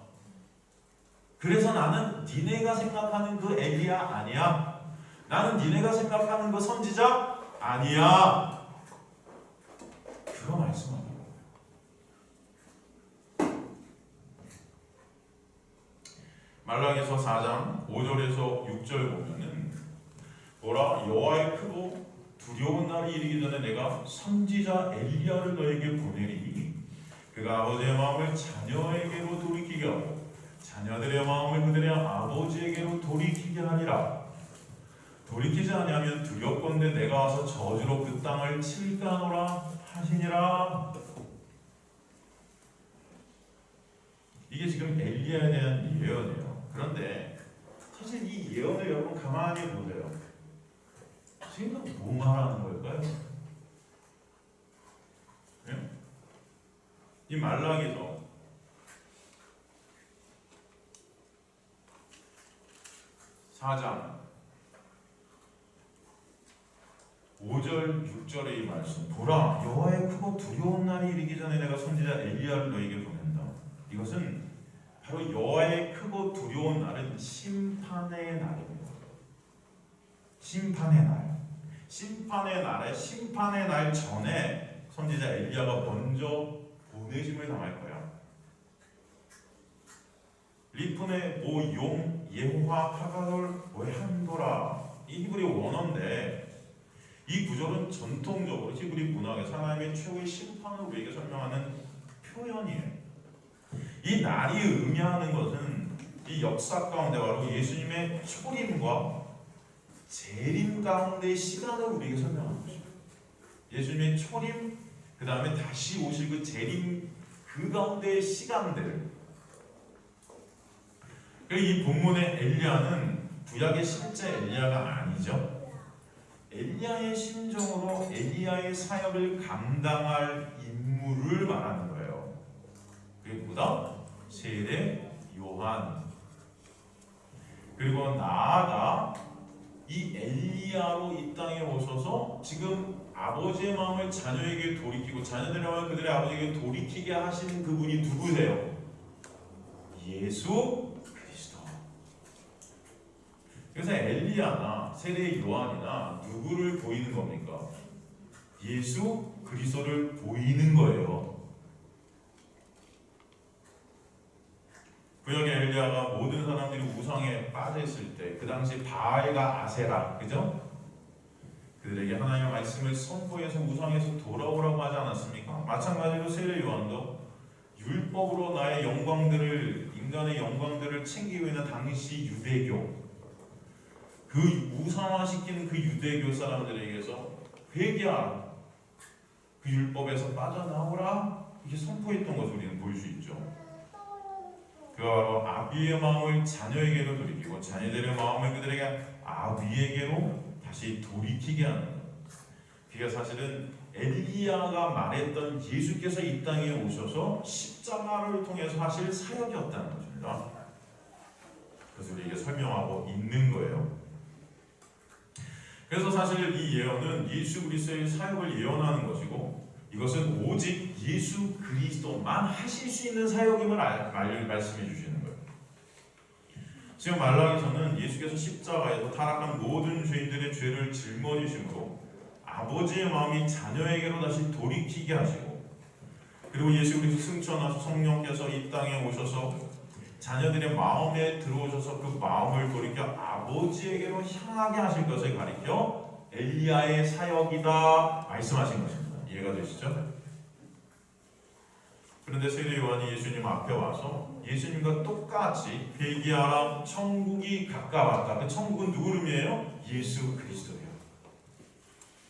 그래서 나는 니네가 생각하는 그 엘리야 아니야. 나는 니네가 생각하는 그 선지자 아니야. 그거 말씀합니다. 말라기서 4장 5절에서 6절 보면은 보라 여호와의 크고 두려운 날이 이르기 전에 내가 선지자 엘리야를 너에게 보내리니 그가 아버지의 마음을 자녀에게로 돌이키게 하고 자녀들의 마음을 그들의 아버지에게로 돌이키게 하리라. 돌이키지 아니하면 두렵건대 내가 와서 저주로 그 땅을 칠까 하노라 하시니라. 이게 지금 엘리야에 대한 예언이에요. 그런데 사실 이 예언을 여러분 가만히 보세요. 지금 뭐 말하는 걸까요? 네? 이 말라기서 4장 5절 6절의 이 말씀 보라 여호와의 크고 두려운 날이 이르기 전에 내가 선지자 엘리야를 너에게 보낸다. 이것은 바로 여호와의 크고 두려운 날은 심판의 날입니다. 심판의 날. 심판의 날에 심판의 날 전에 선지자 엘리야가 먼저 보내심을 당할 거야. 리푼의 모용 예호와 파가돌 오한도라 이 히브리 원어인데 이 구절은 전통적으로 히브리 문학에서 하나님의 최후의 심판을 우리에게 설명하는 표현이에요. 이 날이 의미하는 것은 이 역사 가운데 바로 예수님의 초림과 재림 가운데의 시간을 우리에게 설명하는 것입니다. 예수님의 초림, 그 다음에 다시 오실 그 재림 그 가운데의 시간들. 이 본문의 엘리야는 구약의 실제 엘리야가 아니죠. 엘리야의 심정으로 엘리야의 사역을 감당할 인물을 말하는 거예요. 그게 누구다? 세례 요한. 그리고 나아가 이 엘리야로 이 땅에 오셔서 지금 아버지의 마음을 자녀에게 돌이키고 자녀들의 마음을 그들의 아버지에게 돌이키게 하신 그분이 누구세요? 예수 그리스도. 그래서 엘리야나 세례 요한이나 누구를 보이는 겁니까? 예수 그리스도를 보이는 거예요. 구약의 엘리야가 모든 사람들이 우상에 빠져 있을 때 그 당시 바알과 아세라, 그죠? 그들에게 하나님의 말씀을 선포해서 우상에서 돌아오라고 하지 않았습니까? 마찬가지로 세례 요한도 율법으로 나의 영광들을, 인간의 영광들을 챙기고 있는 당시 유대교, 그 우상화시킨 그 유대교 사람들에게서 회개하라, 그 율법에서 빠져나오라, 이렇게 선포했던 것을 우리는 볼 수 있죠. 그가 바로 아비의 마음을 자녀에게로 돌이키고 자녀들의 마음을 그들에게 아비에게로 다시 돌이키게 하는 것. 그게 사실은 엘리야가 말했던 예수께서 이 땅에 오셔서 십자가를 통해서 하실 사역이었다는 것입니다. 그래서 우리에게 설명하고 있는 거예요. 그래서 사실 이 예언은 예수 그리스도의 사역을 예언하는 것이고, 이것은 오직 예수 그리스도만 하실 수 있는 사역임을 말씀해 주시는 거예요. 지금 말라기서는 예수께서 십자가에서 타락한 모든 죄인들의 죄를 짊어지심으로 아버지의 마음이 자녀에게로 다시 돌이키게 하시고, 그리고 예수 그리스도 승천하셔서 성령께서 이 땅에 오셔서 자녀들의 마음에 들어오셔서 그 마음을 돌이켜 아버지에게로 향하게 하실 것을 가리켜 엘리야의 사역이다 말씀하신 것입니다. 이해가 되시죠? 그런데 세례 요한이 예수님 앞에 와서 예수님과 똑같이 회개하라, 천국이 가까웠다. 그 천국은 누구 이름이에요? 예수 그리스도예요.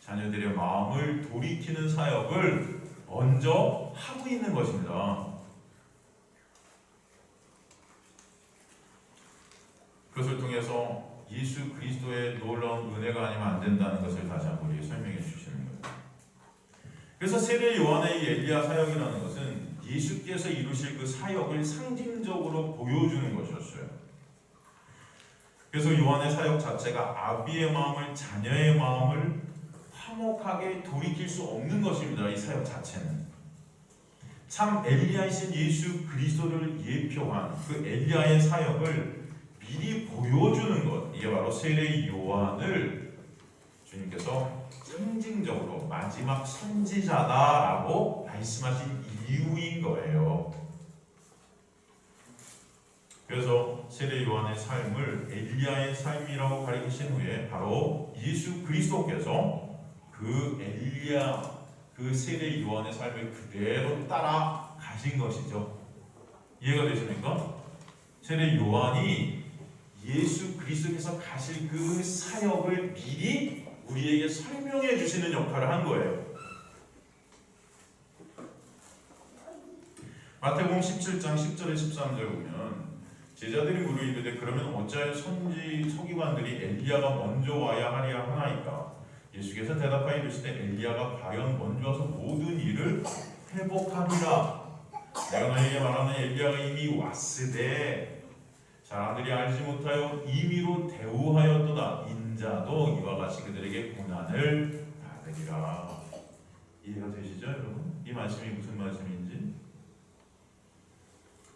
자녀들의 마음을 돌이키는 사역을 먼저 하고 있는 것입니다. 그것을 통해서 예수 그리스도의 놀라운 은혜가 아니면 안 된다는 것을 다시 한번 우리에게 설명해 주시는 거예요. 그래서 세례 요한의 이 엘리야 사역이라는 것은 예수께서 이루실 그 사역을 상징적으로 보여주는 것이었어요. 그래서 요한의 사역 자체가 아비의 마음을 자녀의 마음을 화목하게 돌이킬 수 없는 것입니다. 이 사역 자체는 참 엘리야이신 예수 그리스도를 예표한 그 엘리야의 사역을 미리 보여주는 것, 이게 바로 세례 요한을 주님께서 상징적으로 마지막 선지자다라고 말씀하신 이유인 거예요. 그래서 세례 요한의 삶을 엘리야의 삶이라고 가리키신 후에 바로 예수 그리스도께서 그 엘리야, 그 세례 요한의 삶을 그대로 따라 가신 것이죠. 이해가 되십니까? 세례 요한이 예수 그리스도께서 가실 그 사역을 미리 우리에게 설명해 주시는 역할을 한 거예요. 마태복음 17장 10절에 13절 보면 제자들이 물어 이르되 그러면 어찌하여 서기관들이 엘리야가 먼저 와야 하리라 하나이까? 예수께서 대답하여 이르시되 엘리야가 과연 먼저 와서 모든 일을 회복하리라. 내가 너희에게 말하는 엘리야가 이미 왔으되 사람들이 알지 못하여 임의로 대우하였도다. 인자도 이와 같이 그들에게 고난을 받으리라. 이해가 되시죠, 여러분? 이 말씀이 무슨 말씀인지?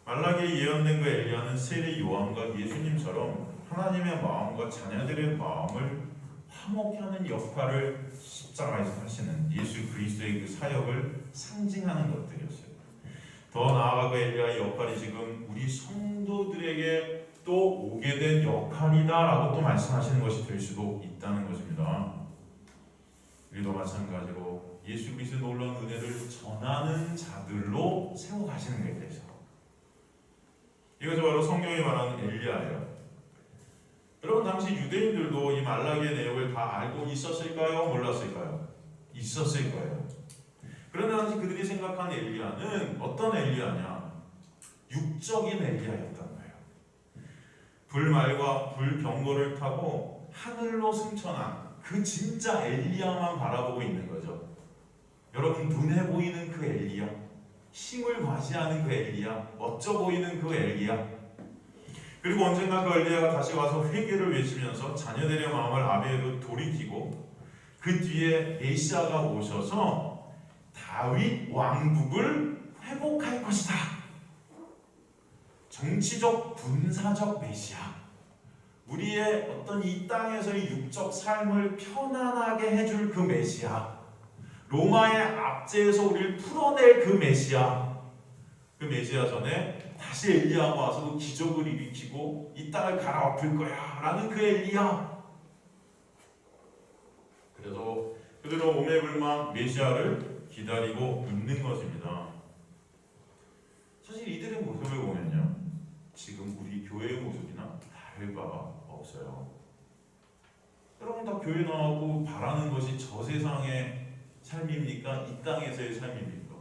말라기에 예언된 그 엘리야는 세례 요한과 예수님처럼 하나님의 마음과 자녀들의 마음을 화목케 하는 역할을 십자가에서 하시는 예수 그리스도의 그 사역을 상징하는 것들이었어요. 더 나아가 그 엘리야의 역할이 지금 우리 성도들에게 또 오게 된 역할이다라고 또 말씀하시는 것이 될 수도 있다는 것입니다. 우리도 마찬가지로 예수 그리스도의 놀라운 은혜를 전하는 자들로 세워가시는 것에 대해서, 이것이 바로 성경이 말하는 엘리야예요. 여러분, 당시 유대인들도 이 말라기의 내용을 다 알고 있었을까요? 몰랐을까요? 있었을 거예요. 그런데 당시 그들이 생각한 엘리야는 어떤 엘리야냐? 육적인 엘리야였던 거예요. 불말과 불병거를 타고 하늘로 승천한 그 진짜 엘리야만 바라보고 있는 거죠. 여러분 눈에 보이는 그 엘리야, 힘을 과시하는 그 엘리야, 멋져 보이는 그 엘리야. 그리고 언젠가 그 엘리야가 다시 와서 회개를 외치면서 자녀들의 마음을 아비에로 돌이키고 그 뒤에 메시아가 오셔서 다윗 왕국을 회복할 것이다. 정치적 군사적 메시아, 우리의 어떤 이 땅에서의 육적 삶을 편안하게 해줄 그 메시아, 로마의 압제에서 우리를 풀어낼 그 메시아, 그 메시아 전에 다시 엘리야가 와서 기적을 일으키고 이 땅을 갈아엎을 거야 라는 그 엘리야. 그래서 그들은 오매불망 메시아를 기다리고 있는 것입니다. 사실 이들의 모습을 보면요, 지금 우리 교회의 모습이나 다를 바가 없어요. 여러분 다 교회 나오고 바라는 것이 저 세상의 삶입니까? 이 땅에서의 삶입니까?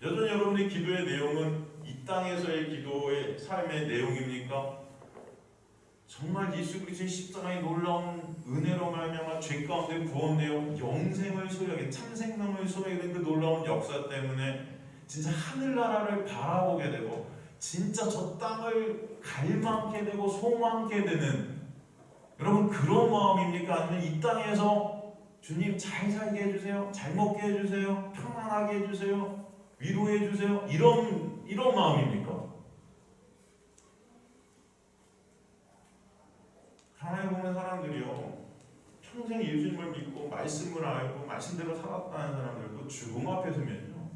여전히 여러분의 기도의 내용은 이 땅에서의 기도의 삶의 내용입니까? 정말 예수 그리스도의 십자가의 놀라운 은혜로 말미암아 죄 가운데 구원되어 영생을 소유하게 참 생명을 소유하게 된 그 놀라운 역사 때문에 진짜 하늘나라를 바라보게 되고 진짜 저 땅을 갈망게 되고 소망게 되는 여러분 그런 마음입니까? 아니면 이 땅에서 주님 잘 살게 해주세요, 잘 먹게 해주세요, 편안하게 해주세요, 위로해 주세요, 이런 마음입니까? 가만히 보면 사람들이요, 평생 예수님을 믿고 말씀을 알고 말씀대로 살았다는 사람들도 죽음 앞에 서면요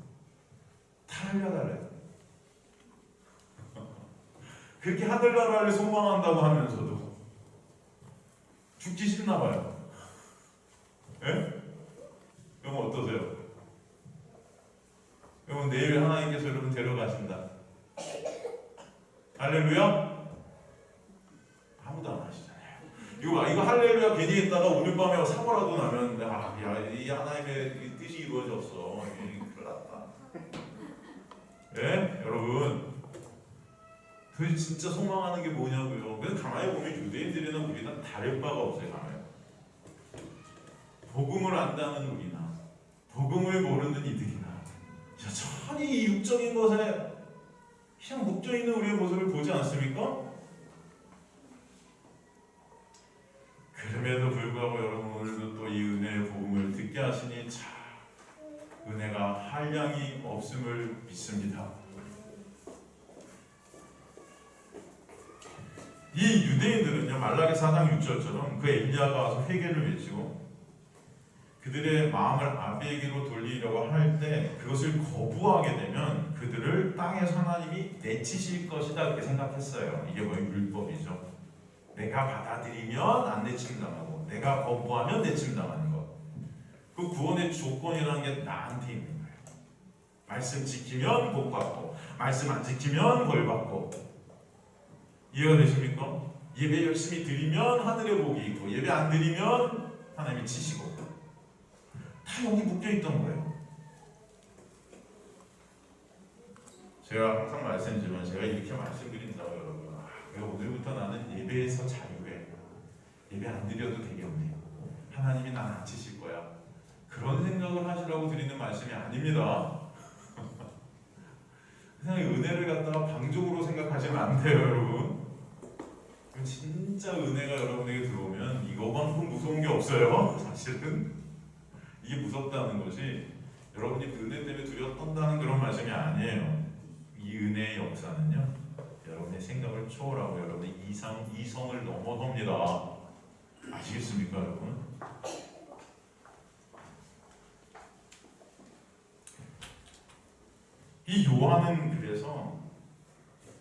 다 알려달래요. 그렇게 하늘나라를 소망한다고 하면서도 죽기 싫나 봐요. 예? 그럼 어떠세요? 그럼 내일 하나님께서 여러분 데려가신다. 할렐루야? 아무도 안 하시잖아요. 이거 할렐루야 괜히 했다가 오늘 밤에 사고라도 나면 이 하나님의 뜻이 이루어졌어. 큰일 났다. 예? 여러분 그 진짜 소망하는 게 뭐냐고요. 그래서 가만히 보면 유대인들이나 우리는 다를 바가 없어요. 가만히 복음을 안다는 우리나 복음을 모르는 이들이나 여전히 이 육적인 것에 그냥 묶여있는 우리의 모습을 보지 않습니까? 그럼에도 불구하고 여러분 오늘도 또 이 은혜의 복음을 듣게 하시니 참 은혜가 한량이 없음을 믿습니다. 이 유대인들은요, 말라기 4장 6절처럼 그 엘리야가 와서 회개를 외치고 그들의 마음을 아비에게로 돌리려고 할 때 그것을 거부하게 되면 그들을 땅에서 하나님이 내치실 것이다 그렇게 생각했어요. 이게 뭐예요? 율법이죠. 내가 받아들이면 안 내침당하고 내가 거부하면 내침당하는 것. 그 구원의 조건이라는 게 나한테 있는 거예요. 말씀 지키면 복 받고 말씀 안 지키면 벌 받고. 이해가 되십니까? 예배 열심히 드리면 하늘의 복이 있고 예배 안 드리면 하나님이 치시고 다 여기 묶여있던 거예요. 제가 항상 말씀드리지만 제가 이렇게 말씀드린다고 여러분 오늘부터 나는 예배에서 자유해. 예배 안 드려도 되겠네. 하나님이 난 안 치실 거야. 그런 생각을 하시라고 드리는 말씀이 아닙니다. 그냥 은혜를 갖다가 방종으로 생각하시면 안 돼요, 여러분. 진짜 은혜가 여러분에게 들어오면 이거만큼 무서운 게 없어요. 사실은 이게 무섭다는 것이 여러분이 그 은혜 때문에 두려워 떤다는 그런 말씀이 아니에요. 이 은혜의 역사는요, 여러분의 생각을 초월하고 여러분의 이성을 넘어섭니다. 아시겠습니까, 여러분? 이 요한은 그래서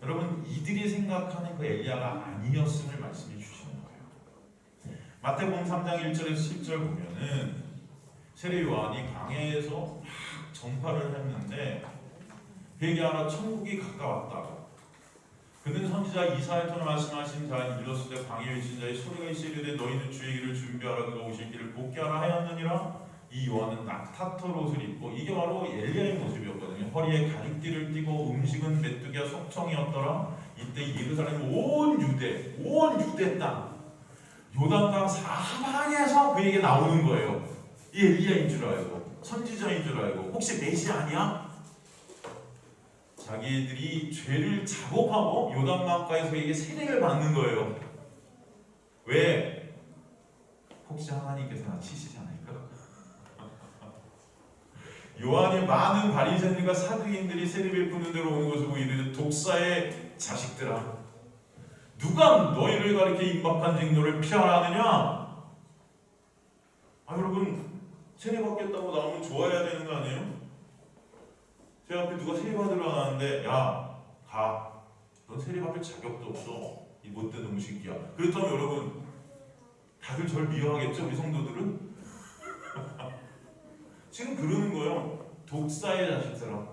여러분 이들이 생각하는 그 엘리야가 아니었음을 말씀해 주시는 거예요. 마태복음 3장 1절에서 10절 보면은 세례 요한이 광야에서 막 전파를 했는데 회개하라 천국이 가까웠다고. 그는 선지자 이사야를 통해 말씀하신 자인 일렀을 때 광야에 있는 자의 소리가 있으리되 너희는 주의 길을 준비하라 그가 오실 길을 곱게 하라 하였느니라. 이 요한은 낙타털 옷을 입고 이게 바로 엘리야의 모습이었거든요. 허리에 가죽띠를 띠고 음식은 메뚜기와 속청이었더라. 이때 예루살렘 온 유대 땅 요단강 사방에서 그에게 나오는 거예요. 이 엘리야인 줄 알고, 선지자인 줄 알고, 혹시 메시아 아니야? 자기들이 죄를 자복하고 요단강가에서 그에게 세례를 받는 거예요. 왜? 혹시 하나님께서 나 치시지 않을까? 요한이 많은 바리새인들과 사두개인들이 세례 베푸는 데로 오는 것을 보고 이르되 독사의 자식들아, 누가 너희를 가리켜 임박한 징노를 피하느냐? 여러분, 세례 받겠다고 나오면 좋아해야 되는 거 아니에요? 제 앞에 누가 세례 받으러 나왔는데, 야, 가. 넌 세례 받을 자격도 없어. 이 못된 놈 새끼야. 그렇다면 여러분, 다들 절 미워하겠죠? 우리 성도들은? 지금 그러는 거예요. 독사의 자식들아,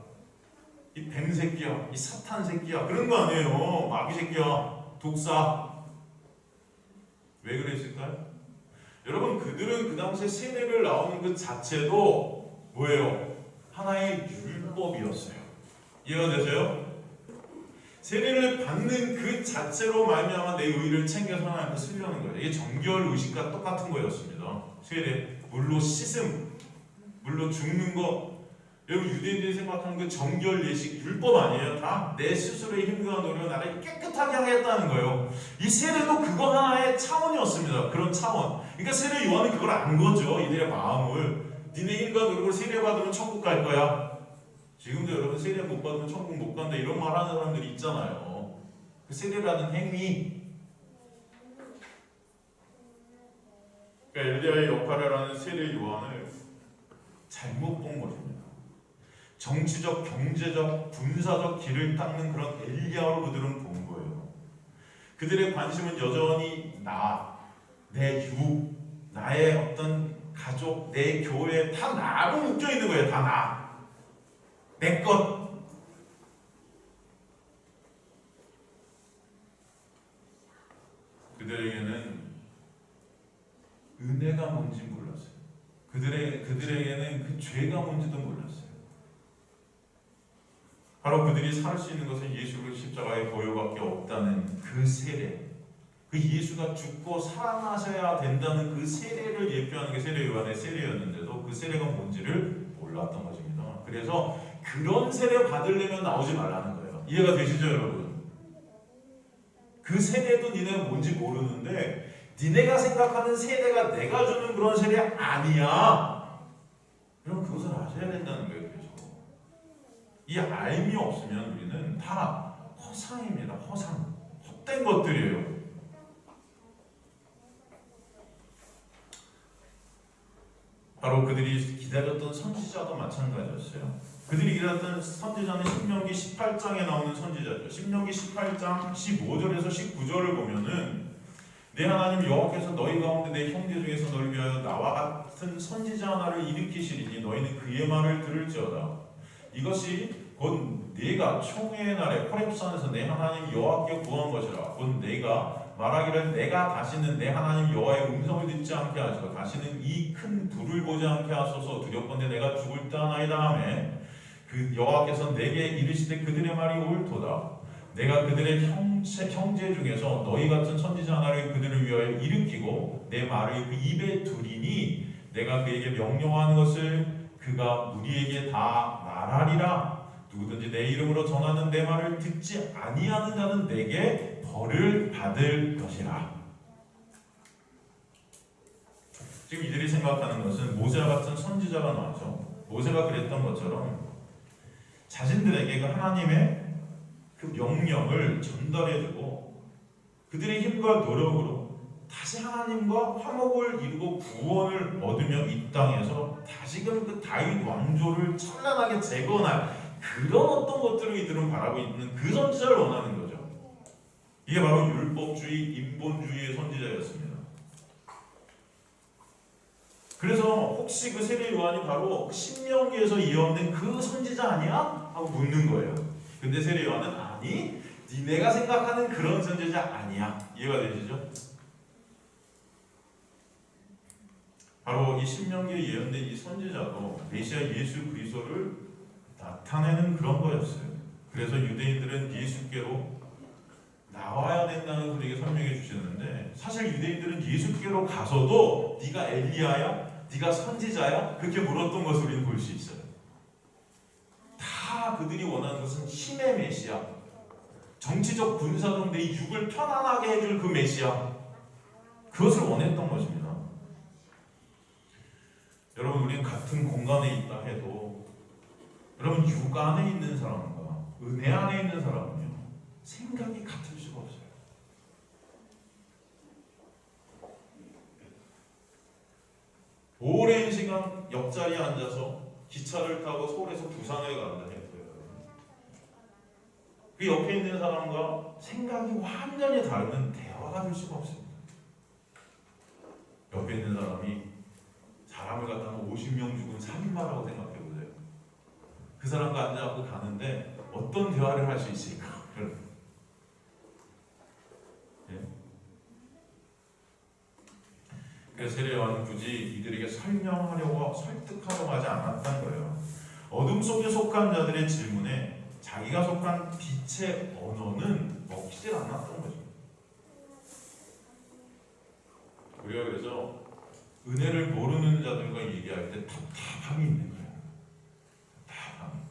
이 뱀 새끼야, 이 사탄 새끼야, 그런 거 아니에요. 마귀 새끼야, 독사. 왜 그랬을까요? 여러분, 그들은 그 당시에 세례를 나오는 그 자체도 뭐예요? 하나의 율법이었어요. 이해가 되세요? 세례를 받는 그 자체로 말미암아 내 의를 챙겨서 하나님께 쓰려는 거예요. 이게 정결 의식과 똑같은 거였습니다. 세례, 물로 씻음, 물로 죽는 거. 여러분, 유대인들이 생각하는 그 정결 예식 율법 아니에요. 다 내 스스로의 힘과 노력으로 나를 깨끗하게 하겠다는 거예요. 이 세례도 그거 하나의 차원이었습니다. 그런 차원. 그러니까 세례 요한은 그걸 안 거죠. 이들의 마음을. 니네 힘과 노력으로 세례 받으면 천국 갈 거야. 지금도 여러분, 세례 못 받으면 천국 못 간다 이런 말 하는 사람들이 있잖아요. 그 세례라는 행위. 그러니까 엘리야의 역할을 하는 세례 요한을 잘못 본 것입니다. 정치적, 경제적, 군사적 길을 닦는 그런 엘리야로 그들은 본 거예요. 그들의 관심은 여전히 내 유, 나의 어떤 가족, 내 교회, 다 나로 묶여 있는 거예요. 다 나. 내 것. 그들에게는 은혜가 뭔지 몰랐어요. 그들에게는 그 죄가 뭔지도 몰랐어요. 바로 그들이 살 수 있는 것은 예수를 십자가의 보혈밖에 없다는 그 세례, 그 예수가 죽고 살아나셔야 된다는 그 세례를 예표하는 게 세례 요한의 세례였는데도 그 세례가 뭔지를 몰랐던 것입니다. 그래서 그런 세례 받으려면 나오지 말라는 거예요. 이해가 되시죠, 여러분? 그 세례도 니네가 뭔지 모르는데 니네가 생각하는 세례가 내가 주는 그런 세례 아니야. 여러분, 그것을 아셔야 된다는 거예요. 이 알미 없으면 우리는 다 허상입니다. 허상. 헛된 것들이에요. 바로 그들이 기다렸던 선지자도 마찬가지였어요. 그들이 기다렸던 선지자는 신명기 18장에 나오는 선지자죠. 신명기 18장 15절에서 19절을 보면은 내 하나님 여호와께서 너희 가운데 내 형제 중에서 너를 위하여 나와 같은 선지자 하나를 일으키시리니 너희는 그의 말을 들을지어다. 이것이 곧 네가 총회의 날에 호렙산에서 내 하나님 여호와께 구한 것이라. 곧 네가 말하기를 내가 다시는 내 하나님 여호와의 음성을 듣지 않게 하시고 다시는 이 큰 불을 보지 않게 하소서. 두렵건대 내가 죽을 듯 하나이다 하매 그 여호와께서 내게 이르시되 그들의 말이 옳도다. 내가 그들의 형제 중에서 너희 같은 선지자 하나를 그들을 위하여 일으키고 내 말을 그 입에 두리니 내가 그에게 명령하는 것을 그가 우리에게 다 말하리라. 누구든지 내 이름으로 전하는 내 말을 듣지 아니하는 자는 내게 벌을 받을 것이라. 지금 이들이 생각하는 것은 모세 같은 선지자가 나오죠. 모세가 그랬던 것처럼 자신들에게 그 하나님의 그 명령을 전달해주고 그들의 힘과 노력으로 다시 하나님과 화목을 이루고 구원을 얻으며 이 땅에서 다시금 그 다윗 왕조를 찬란하게 재건할 그런 어떤 것들을 이들은 바라고 있는 그 선지자를 원하는 거죠. 이게 바로 율법주의, 인본주의의 선지자였습니다. 그래서 혹시 그 세례 요한이 바로 신명기에서 예언된 그 선지자 아니야? 하고 묻는 거예요. 근데 세례 요한은 아니, 니네가 생각하는 그런 선지자 아니야. 이해가 되시죠? 바로 이 신명기에 예언된 이 선지자도 메시아 예수 그리스도를 나타내는 그런 거였어요. 그래서 유대인들은 예수께로 나와야 된다는 소리에 설명해 주시는데, 사실 유대인들은 예수께로 가서도 네가 엘리야야? 네가 선지자야? 그렇게 물었던 것을 우리는 볼 수 있어요. 다 그들이 원하는 것은 힘의 메시아, 정치적 군사적 내 육을 편안하게 해줄 그 메시아, 그것을 원했던 것입니다. 여러분, 우리는 같은 공간에 있다 해도 여러분, 육 안에 있는 사람과 은혜 안에 있는 사람은요, 생각이 같을 수가 없어요. 오랜 시간 옆자리에 앉아서 기차를 타고 서울에서 부산에 간다 해도요, 그 옆에 있는 사람과 생각이 완전히 다르면 대화가 될 수가 없습니다. 옆에 있는 사람이 사람을 갖다가 50명 죽은 살인마라고 생각해보세요. 그 사람과 앉아갖고 가는데 어떤 대화를 할 수 있을까? 예? 그래서 세례 요한은 굳이 이들에게 설명하려고 설득하려고 하지 않았던 거예요. 어둠 속에 속한 자들의 질문에 자기가 속한 빛의 언어는 먹히질 않았던 거죠. 우리가 그래서 은혜를 모르는 자들과 얘기할 때 답답함이 있는 거예요. 답답함.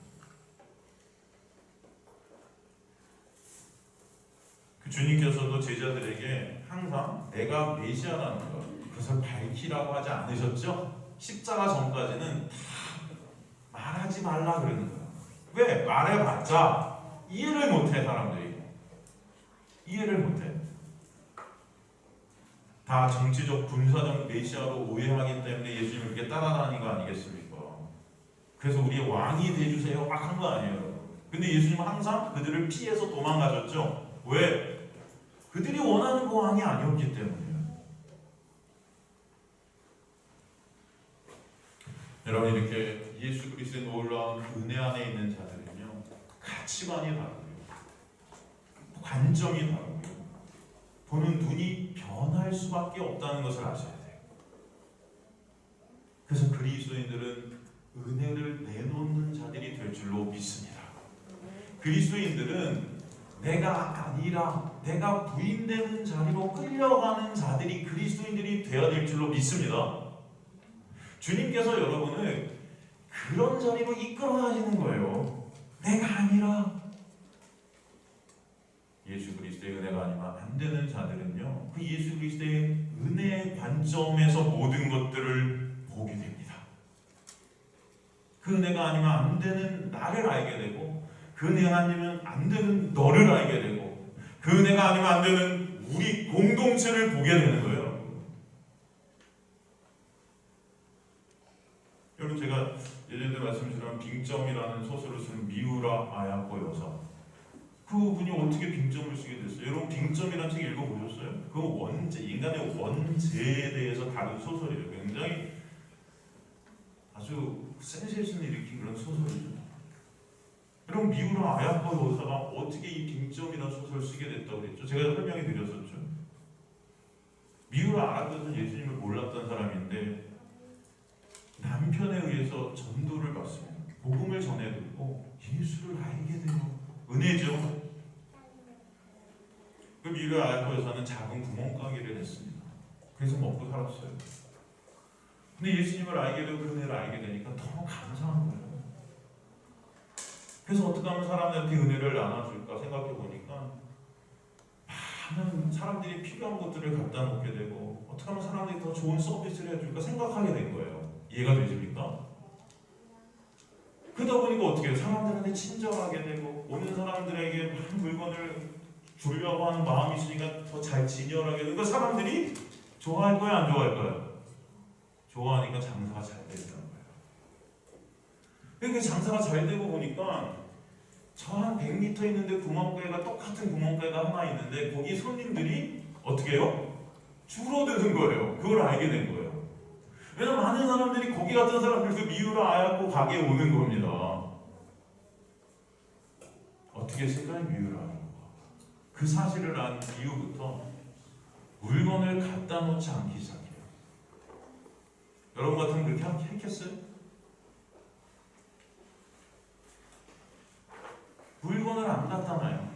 그 주님께서도 제자들에게 항상 내가 메시아라는 것, 그것을 밝히라고 하지 않으셨죠? 십자가 전까지는 다 말하지 말라 그러는 거예요. 왜? 말해봤자 이해를 못해, 사람들이. 이해를 못해. 다 정치적 군사적 메시아로 오해하기 때문에 예수님을 이렇게 따라다니는 거 아니겠습니까? 그래서 우리의 왕이 돼주세요 막 한 거 아니에요. 근데 예수님은 항상 그들을 피해서 도망가셨죠. 왜? 그들이 원하는 그 왕이 아니었기 때문이에요. 여러분, 이렇게 예수 그리스도의 놀라운 은혜 안에 있는 자들은요, 가치관이 다르고요, 관점이 다르고요, 보는 눈이 변할 수밖에 없다는 것을 아셔야 돼요. 그래서 그리스도인들은 은혜를 내놓는 자들이 될 줄로 믿습니다. 그리스도인들은 내가 아니라 내가 부인되는 자리로 끌려가는 자들이 그리스도인들이 되어야 될 줄로 믿습니다. 주님께서 여러분을 그런 자리로 이끌어 가시는 거예요. 내가 아니라. 예수 그리스도의 은혜가 아니면 안 되는 자들은요, 그 예수 그리스도의 은혜의 관점에서 모든 것들을 보게 됩니다. 그 은혜가 아니면 안 되는 나를 알게 되고, 그 은혜가 아니면 안 되는 너를 알게 되고, 그 은혜가 아니면 안 되는 우리 공동체를 보게 되는 거예요. 여러분, 제가 예전에 말씀드린 빙점이라는 소설을 쓴 미우라 아야코 여사, 그분이 어떻게 빙점을 쓰게 됐어요? 여러분, 빙점이라는 책 읽어보셨어요? 그 원죄, 인간의 원죄에 대해서 다룬 소설이에요. 굉장히 아주 센세이션을 일으킨 그런 소설이죠. 여러분, 미우라 아야코 여사가 어떻게 이 빙점이라는 소설을 쓰게 됐다고 그랬죠? 제가 설명해 드렸었죠. 미우라 아야코 여사는 예수님을 몰랐던 사람인데 남편에 의해서 전도를 받습니다. 복음을 전해듣고 예수를 알게 되는 은혜죠. 그 미우라 아야코 여사는 작은 구멍가게를 했습니다. 그래서 먹고 살았어요. 근데 예수님을 알게 되고 그 은혜를 알게 되니까 너무 감사한 거예요. 그래서 어떻게 하면 사람들한테 은혜를 나눠줄까 생각해 보니까 많은 사람들이 필요한 것들을 갖다 놓게 되고, 어떻게 하면 사람들이 더 좋은 서비스를 해줄까 생각하게 된 거예요. 이해가 되십니까? 그러다 보니까 어떻게 해요? 사람들한테 친절하게 되고, 오는 사람들에게 많은 물건을 주려고 하는 마음이 있으니까 더 잘 진열하게 되고, 사람들이 좋아할 거야, 안 좋아할 거야? 좋아하니까 장사가 잘 되는 거예요. 그러니까 장사가 잘 되고 보니까 저 한 100m 있는데 구멍가게가 똑같은 구멍가게가 하나 있는데 거기 손님들이 어떻게 해요? 줄어드는 거예요. 그걸 알게 된 거예요. 왜냐면 많은 사람들이 거기 같은 사람들 그 미우라 아야코 가게에 오는 겁니다. 어떻게 했을까요? 미우라 아야코. 그 사실을 안 이후부터 물건을 갖다 놓지 않기 시작해요. 여러분 같으면 그렇게 했겠어요? 물건을 안 갖다 놔요.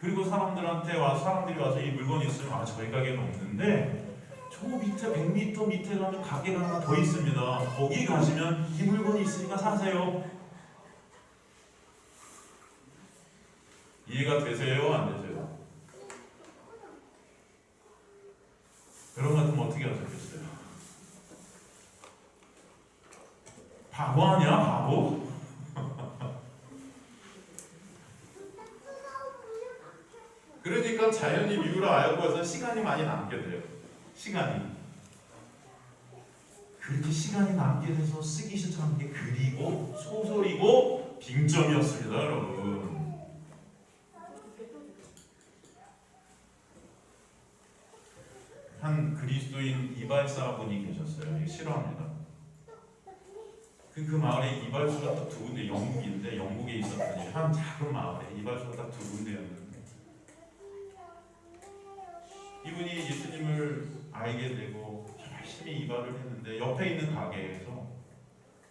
그리고 사람들이 와서 이 물건이 있으면 아 저희 가게는 없는데 저 밑에 100m 밑에 가면 가게가 하나 더 있습니다. 거기 가시면 이 물건이 있으니까 사세요. 이해가 되세요? 안 되세요? 여러분 같으면 어떻게 하셨겠어요? 바보 아니야? 바보? 그러니까 자연히 미우라 아야고에서 시간이 많이 남게 돼요. 시간이. 그렇게 시간이 남게 돼서 쓰기 시작한 게 글이고 소설이고 빙점이었습니다, 여러분. 한 그리스도인 이발사분이 계셨어요. 싫어합니다. 그 마을에 이발소가 딱 두 군데, 영국에 있었더니 한 작은 마을에 이발소가 딱 두 군데였는데 이분이 예수님을 알게 되고 열심히 이발을 했는데 옆에 있는 가게에서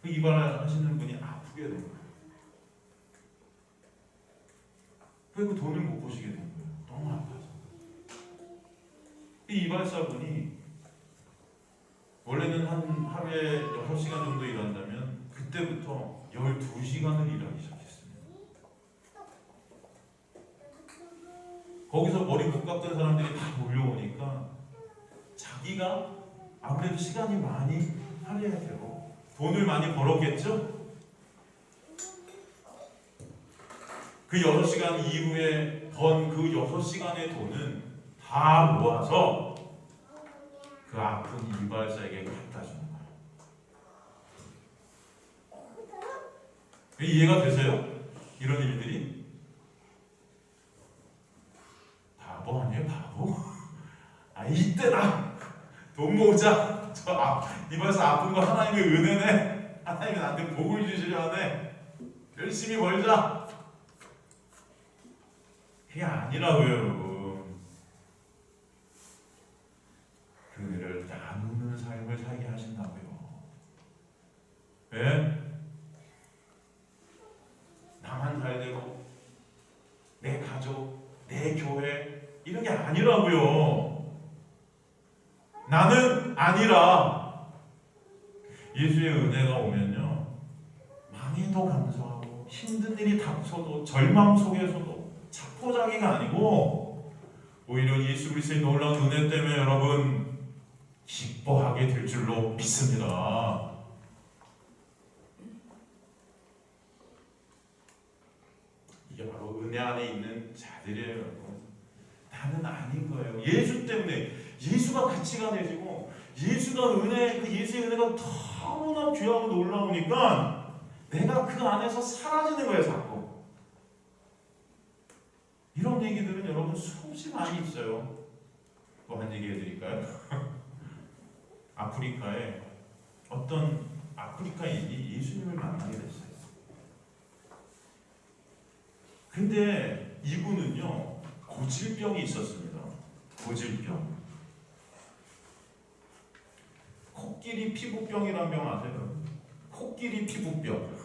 그 이발을 하시는 분이 아프게 된 거예요. 그리고 돈을 못 버시게 된 거예요. 너무 아파서. 이 이발사분이 원래는 한 하루에 6시간 정도 일한다면 그때부터 12시간을 일하기 시작했습니다. 거기서 머리 못 깎던 사람들이 다 몰려오니까 자기가 아무래도 시간이 많이 할애해야 되고 돈을 많이 벌었겠죠? 그 6시간 이후에 번 그 6시간의 돈은 다 모아서 그 아픈 이발사에게 갖다 주는 거예요. 이해가 되세요? 이런 일들이? 바보 아니에요? 바보? 아 이때다! 돈 모으자! 이발사 아픈 거 하나님의 은혜네! 하나님이 나한테 복을 주시려 하네! 열심히 벌자! 그게 아니라고요, 여러분. 그 은혜를 나누는 삶을 살게 하신다고요. 왜? 나만 잘되고 내 가족, 내 교회 이런 게 아니라고요. 나는 아니라 예수의 은혜가 오면요 망해도 감사하고 힘든 일이 닥쳐도 절망 속에서도 자포자기가 아니고 오히려 예수 그리스도의 놀라운 은혜 때문에 여러분 기뻐하게 될 줄로 믿습니다. 이게 바로 은혜 안에 있는 자들이에요, 여러분. 나는 아닌 거예요. 예수 때문에 예수가 가치가 되시고 예수가 은혜, 그 예수의 은혜가 너무나 귀하고 놀라우니까 내가 그 안에서 사라지는 거예요, 자꾸. 이런 얘기들은 여러분 수없이 많이 있어요. 또 한 얘기 해드릴까요? 아프리카에 어떤 아프리카인이 예수님을 만나게 됐어요. 근데 이분은요 고질병이 있었습니다. 고질병. 코끼리 피부병이라는 병 아세요? 코끼리 피부병.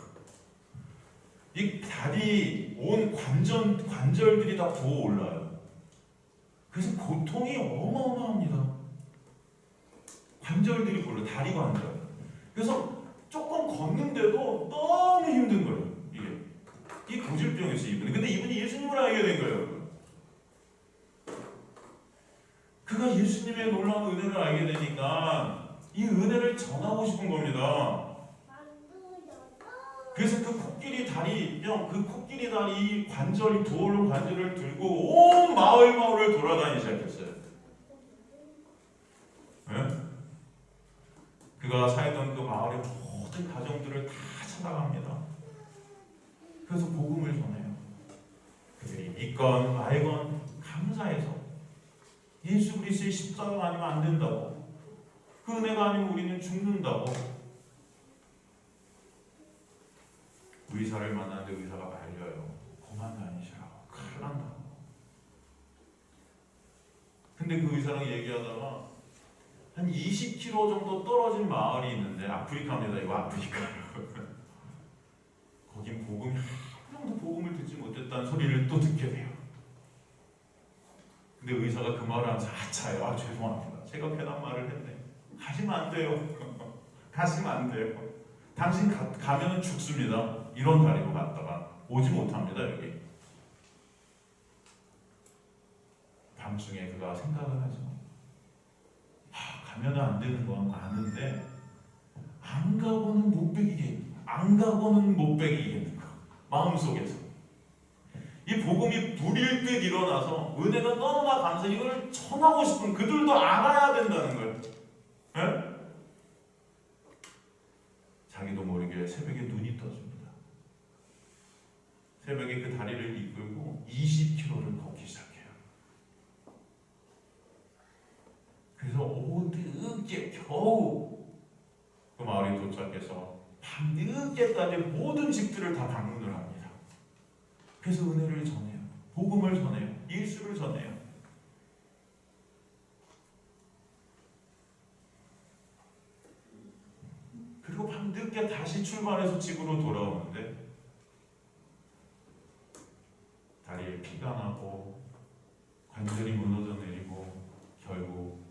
이 다리 온 관절들이 다 부어 올라요. 그래서 고통이 어마어마합니다. 관절들이 부어, 다리 관절. 그래서 조금 걷는데도 너무 힘든 거예요. 이 고질병이었어요, 이분이. 근데 이분이 예수님을 알게 된 거예요. 그가 예수님의 놀라운 은혜를 알게 되니까 이 은혜를 전하고 싶은 겁니다. 그래서 그 코끼리 다리병, 그 코끼리 다리 관절이 부어오른 관절을 들고 온 마을을 돌아다니기 시작했어요. 네? 그가 살던 그 마을의 모든 가정들을 다 찾아갑니다. 그래서 복음을 전해요. 그들이 믿건 말건 감사해서 예수 그리스도의 십자가가 아니면 안 된다고, 그 은혜가 아니면 우리는 죽는다고. 의사를 만났는데 의사가 말려요. 그만 다니시라고. 큰일 난다고. 근데 그 의사랑 얘기하다가 한 20km 정도 떨어진 마을이 있는데, 아프리카입니다. 이거 아프리카. 거긴 복음이 한 명도 복음을 듣지 못했다는 소리를 또 듣게 돼요. 근데 의사가 그 말을 하면서 아차요. 죄송합니다. 제가 괜한 말을 했네. 가시면 안 돼요. 가시면 안 돼요. 당신 가면은 죽습니다. 이런 다리로 갔다가 오지 못합니다. 여기. 밤중에 그가 생각을 하죠. 가면은 안 되는 건 아는데 안 가고는 못 베기겠는 거. 마음속에서 이 복음이 불일 듯 일어나서 은혜가 너무나 감사해. 이걸 전하고 싶은 그들도 알아야 된다는 거예요. 네? 자기도 모르게 새벽에 눈이 떠집니다. 새벽에 그 다리를 이끌고 20km를 걷기 시작해요. 그래서 어둡게 겨우 그 마을에 도착해서 밤늦게까지 모든 집들을 다 방문을 합니다. 그래서 은혜를 전해요. 복음을 전해요. 예수를 전해요. 그리고 밤늦게 다시 출발해서 집으로 돌아오는데 다리에 피가 나고 관절이 무너져 내리고 결국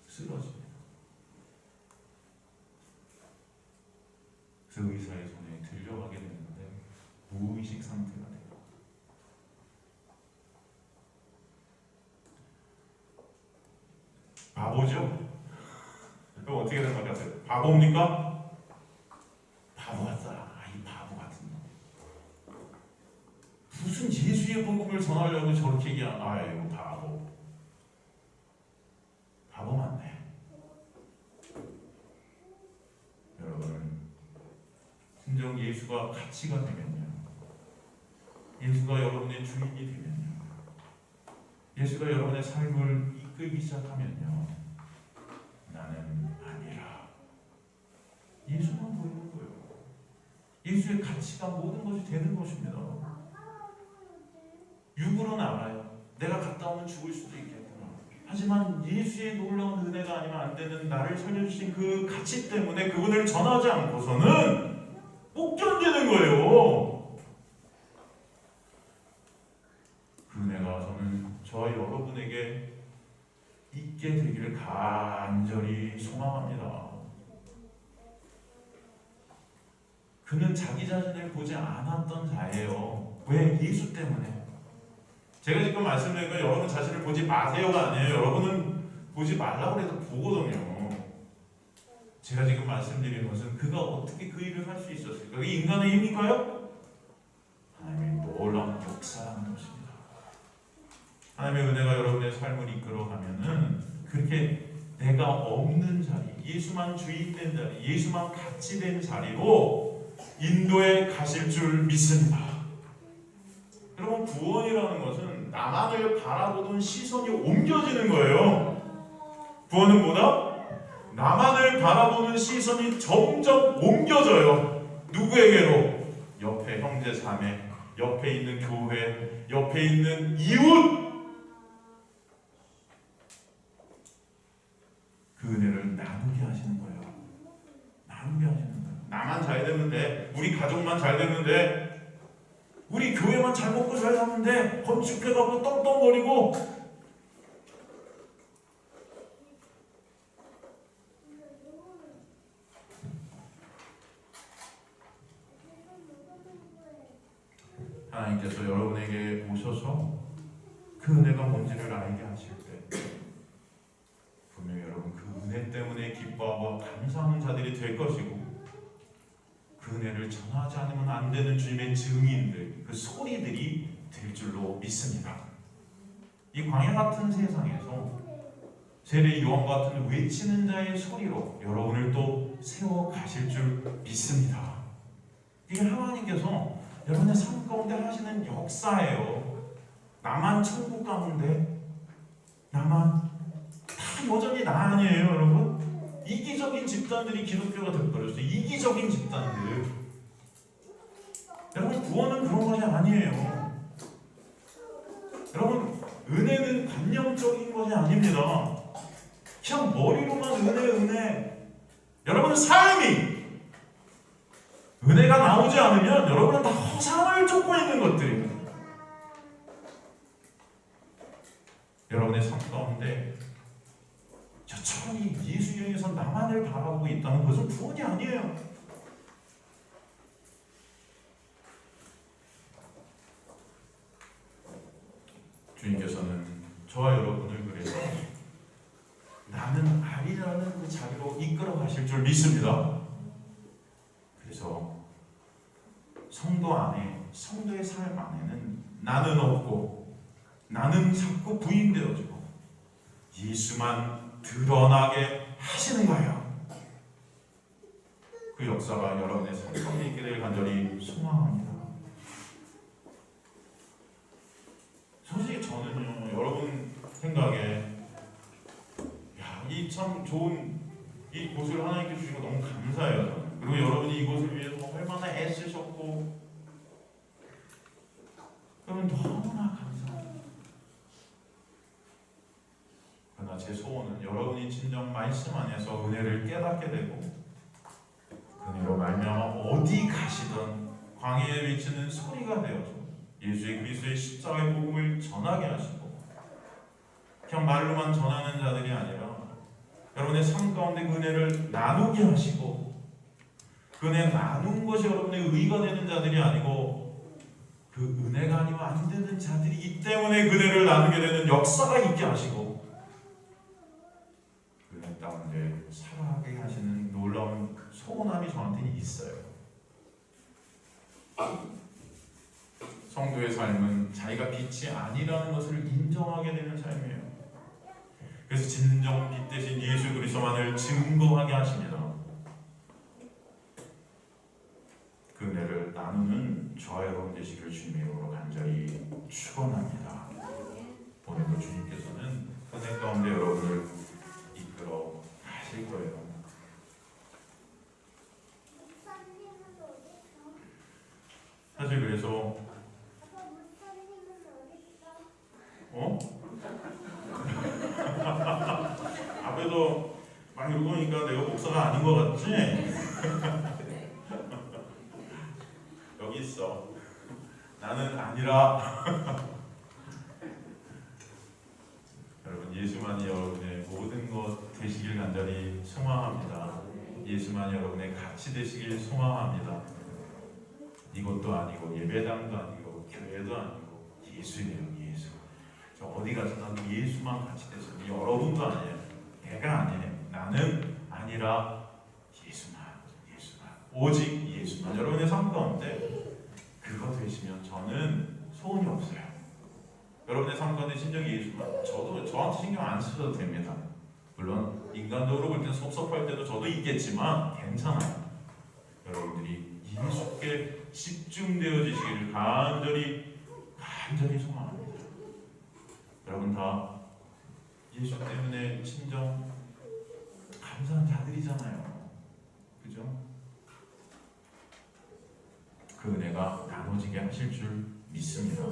쓰러집니다. 그 의사의 손에 들려가게 되는데 무의식 상태가 돼요. 바보죠? 그럼 어떻게 된 것 같아요? 바보입니까? 바보 같다. 이 바보 같은 놈. 무슨 예수의 복음을 전하려고 저렇게 얘기하는 아이고 바보. 바보 맞네. 여러분, 진정 예수가 가치가 되면요, 예수가 여러분의 주인이 되면요, 예수가 여러분의 삶을 이끌기 시작하면요, 나는 아니라 예수만 보이는 거예요. 예수의 가치가 모든 것이 되는 것입니다. 육으로는 알아요. 내가 갔다 오면 죽을 수도 있겠구나. 하지만 예수의 놀라운 은혜가 아니면 안 되는 나를 살려주신 그 가치 때문에 그분을 전하지 않고서는 못 견디는 거예요. 그 은혜가 저는 저와 여러분에게 있게 되기를 간절히 소망합니다. 그는 자기 자신을 보지 않았던 자예요. 왜? 예수 때문에. 제가 지금 말씀드리니까 여러분 자신을 보지 마세요가 아니에요. 여러분은 보지 말라고 해도 보거든요. 제가 지금 말씀드리는 것은 그가 어떻게 그 일을 할 수 있었을까? 그게 인간의 힘일까요? 하나님의 놀라운 역사라는 것입니다. 하나님의 은혜가 여러분의 삶을 이끌어가면은 그렇게 내가 없는 자리, 예수만 주인된 자리, 예수만 가치된 자리로 인도에 가실 줄 믿습니다. 여러분, 구원이라는 것은 나만을 바라보던 시선이 옮겨지는 거예요. 구원은 뭐다? 나만을 바라보는 시선이 점점 옮겨져요. 누구에게로? 옆에 형제 자매, 옆에 있는 교회, 옆에 있는 이웃. 그 은혜를 나누게 하시는 거예요. 나누게 하시는 거예요. 나만 잘 되면 돼. 우리 가족만 잘 되면 돼. 우리 교회만 잘 먹고 잘 사는데 건축해갖고 떵떵거리고 하나님께서 여러분에게 오셔서 그 은혜가 뭔지를 알게 하실 때 분명히 여러분 그 은혜 때문에 기뻐하고 감사하는 자들이 될 것이고, 그 은혜를 전하지 않으면 안 되는 주님의 증인들, 그 소리들이 될 줄로 믿습니다. 이 광야 같은 세상에서 세례 요한 같은 외치는 자의 소리로 여러분을 또 세워 가실 줄 믿습니다. 이게 하나님께서 여러분의 삶 가운데 하시는 역사예요. 나만 천국 가는데 나만 다 여전히 나 아니에요, 여러분? 이기적인 집단들이 기독교가 되어버렸어요. 이기적인 집단들. 여러분, 구원은 그런 것이 아니에요. 여러분, 은혜는 관념적인 것이 아닙니다. 그냥 머리로만 은혜. 여러분, 삶이 은혜가 나오지 않으면 여러분은 다 허상을 쫓고 있는 것들입니다. 여러분의 삶 가운데 저처럼 예수 이름에서 나만을 바라보고 있다면 그것은 구원이 아니에요. 주님께서는 저와 여러분을 그래서 나는 아리라는 그 자리로 이끌어 가실 줄 믿습니다. 그래서 성도 안에, 성도의 삶 안에는 나는 없고 나는 자꾸 부인되어지고 예수만 드러나게 하시는 거예요. 그 역사가 여러분의 삶 가운데 있게 될 간절히 소망합니다. 솔직히 저는요, 여러분 생각에 이 참 좋은 이 곳을 하나님께 주신 거 너무 감사해요. 저는. 그리고 여러분이 이곳을 위해서 얼마나 애쓰셨고 그러면 너무나 감사합니다. 그러나 제 소원은 여러분이 진정 말씀 안에서 은혜를 깨닫게 되고 은혜로 말미암아 어디 가시던 광야에 외치는 소리가 되어서 예수의 그리스도의 십자가의 복음을 전하게 하시고 그냥 말로만 전하는 자들이 아니라 여러분의 삶 가운데 그 은혜를 나누게 하시고 그 은혜 나눈 것이 여러분의 의가 되는 자들이 아니고 그 은혜가 아니면 안 되는 자들이기 때문에 그 은혜를 나누게 되는 역사가 있게 하시고 그 은혜 가운데 살아가게 하시는 놀라운 소원함이 저한테는 있어요. 성도의 삶은 자기가 빛이 아니라는 것을 인정하게 되는 삶이에요. 그래서 진정 빛 대신 예수 그리스도만을 증거하게 하십니다. 그 은혜를 나누는 저와 여러분 되시길 주님의 이름으로 간절히 축원합니다. 오늘도 주님께서는 은혜 가운데 여러분을 이끌어 가실 거예요. 사실 그래서 앞에도 막 읽으니까 내가 목사가 아닌 것 같지? 여기 있어. 나는 아니라. 여러분 예수만이 여러분의 모든 것 되시길 간절히 소망합니다. 예수만이 여러분의 가치 되시길 소망합니다. 이것도 아니고 예배당도 아니고 교회도 아니고 예수예요. 예수. 저 어디 가서는 예수만 같이 되시는 여러분도 아니에요. 내가 아니에요. 나는 아니라 예수만, 예수만, 오직 예수만. 여러분의 삶 가운데 그거 되시면 저는 소원이 없어요. 여러분의 삶 가운데 진정 예수만. 저도 저한테 신경 안 쓰셔도 됩니다. 물론 인간적으로 볼 때는 섭섭할 때도 저도 있겠지만 괜찮아요. 여러분들이 예수께 집중되어지시기를 간절히 소망합니다. 여러분 다 예수 때문에 진정 감사한 자들이잖아요. 그죠? 그 은혜가 나눠지게 하실 줄 믿습니다.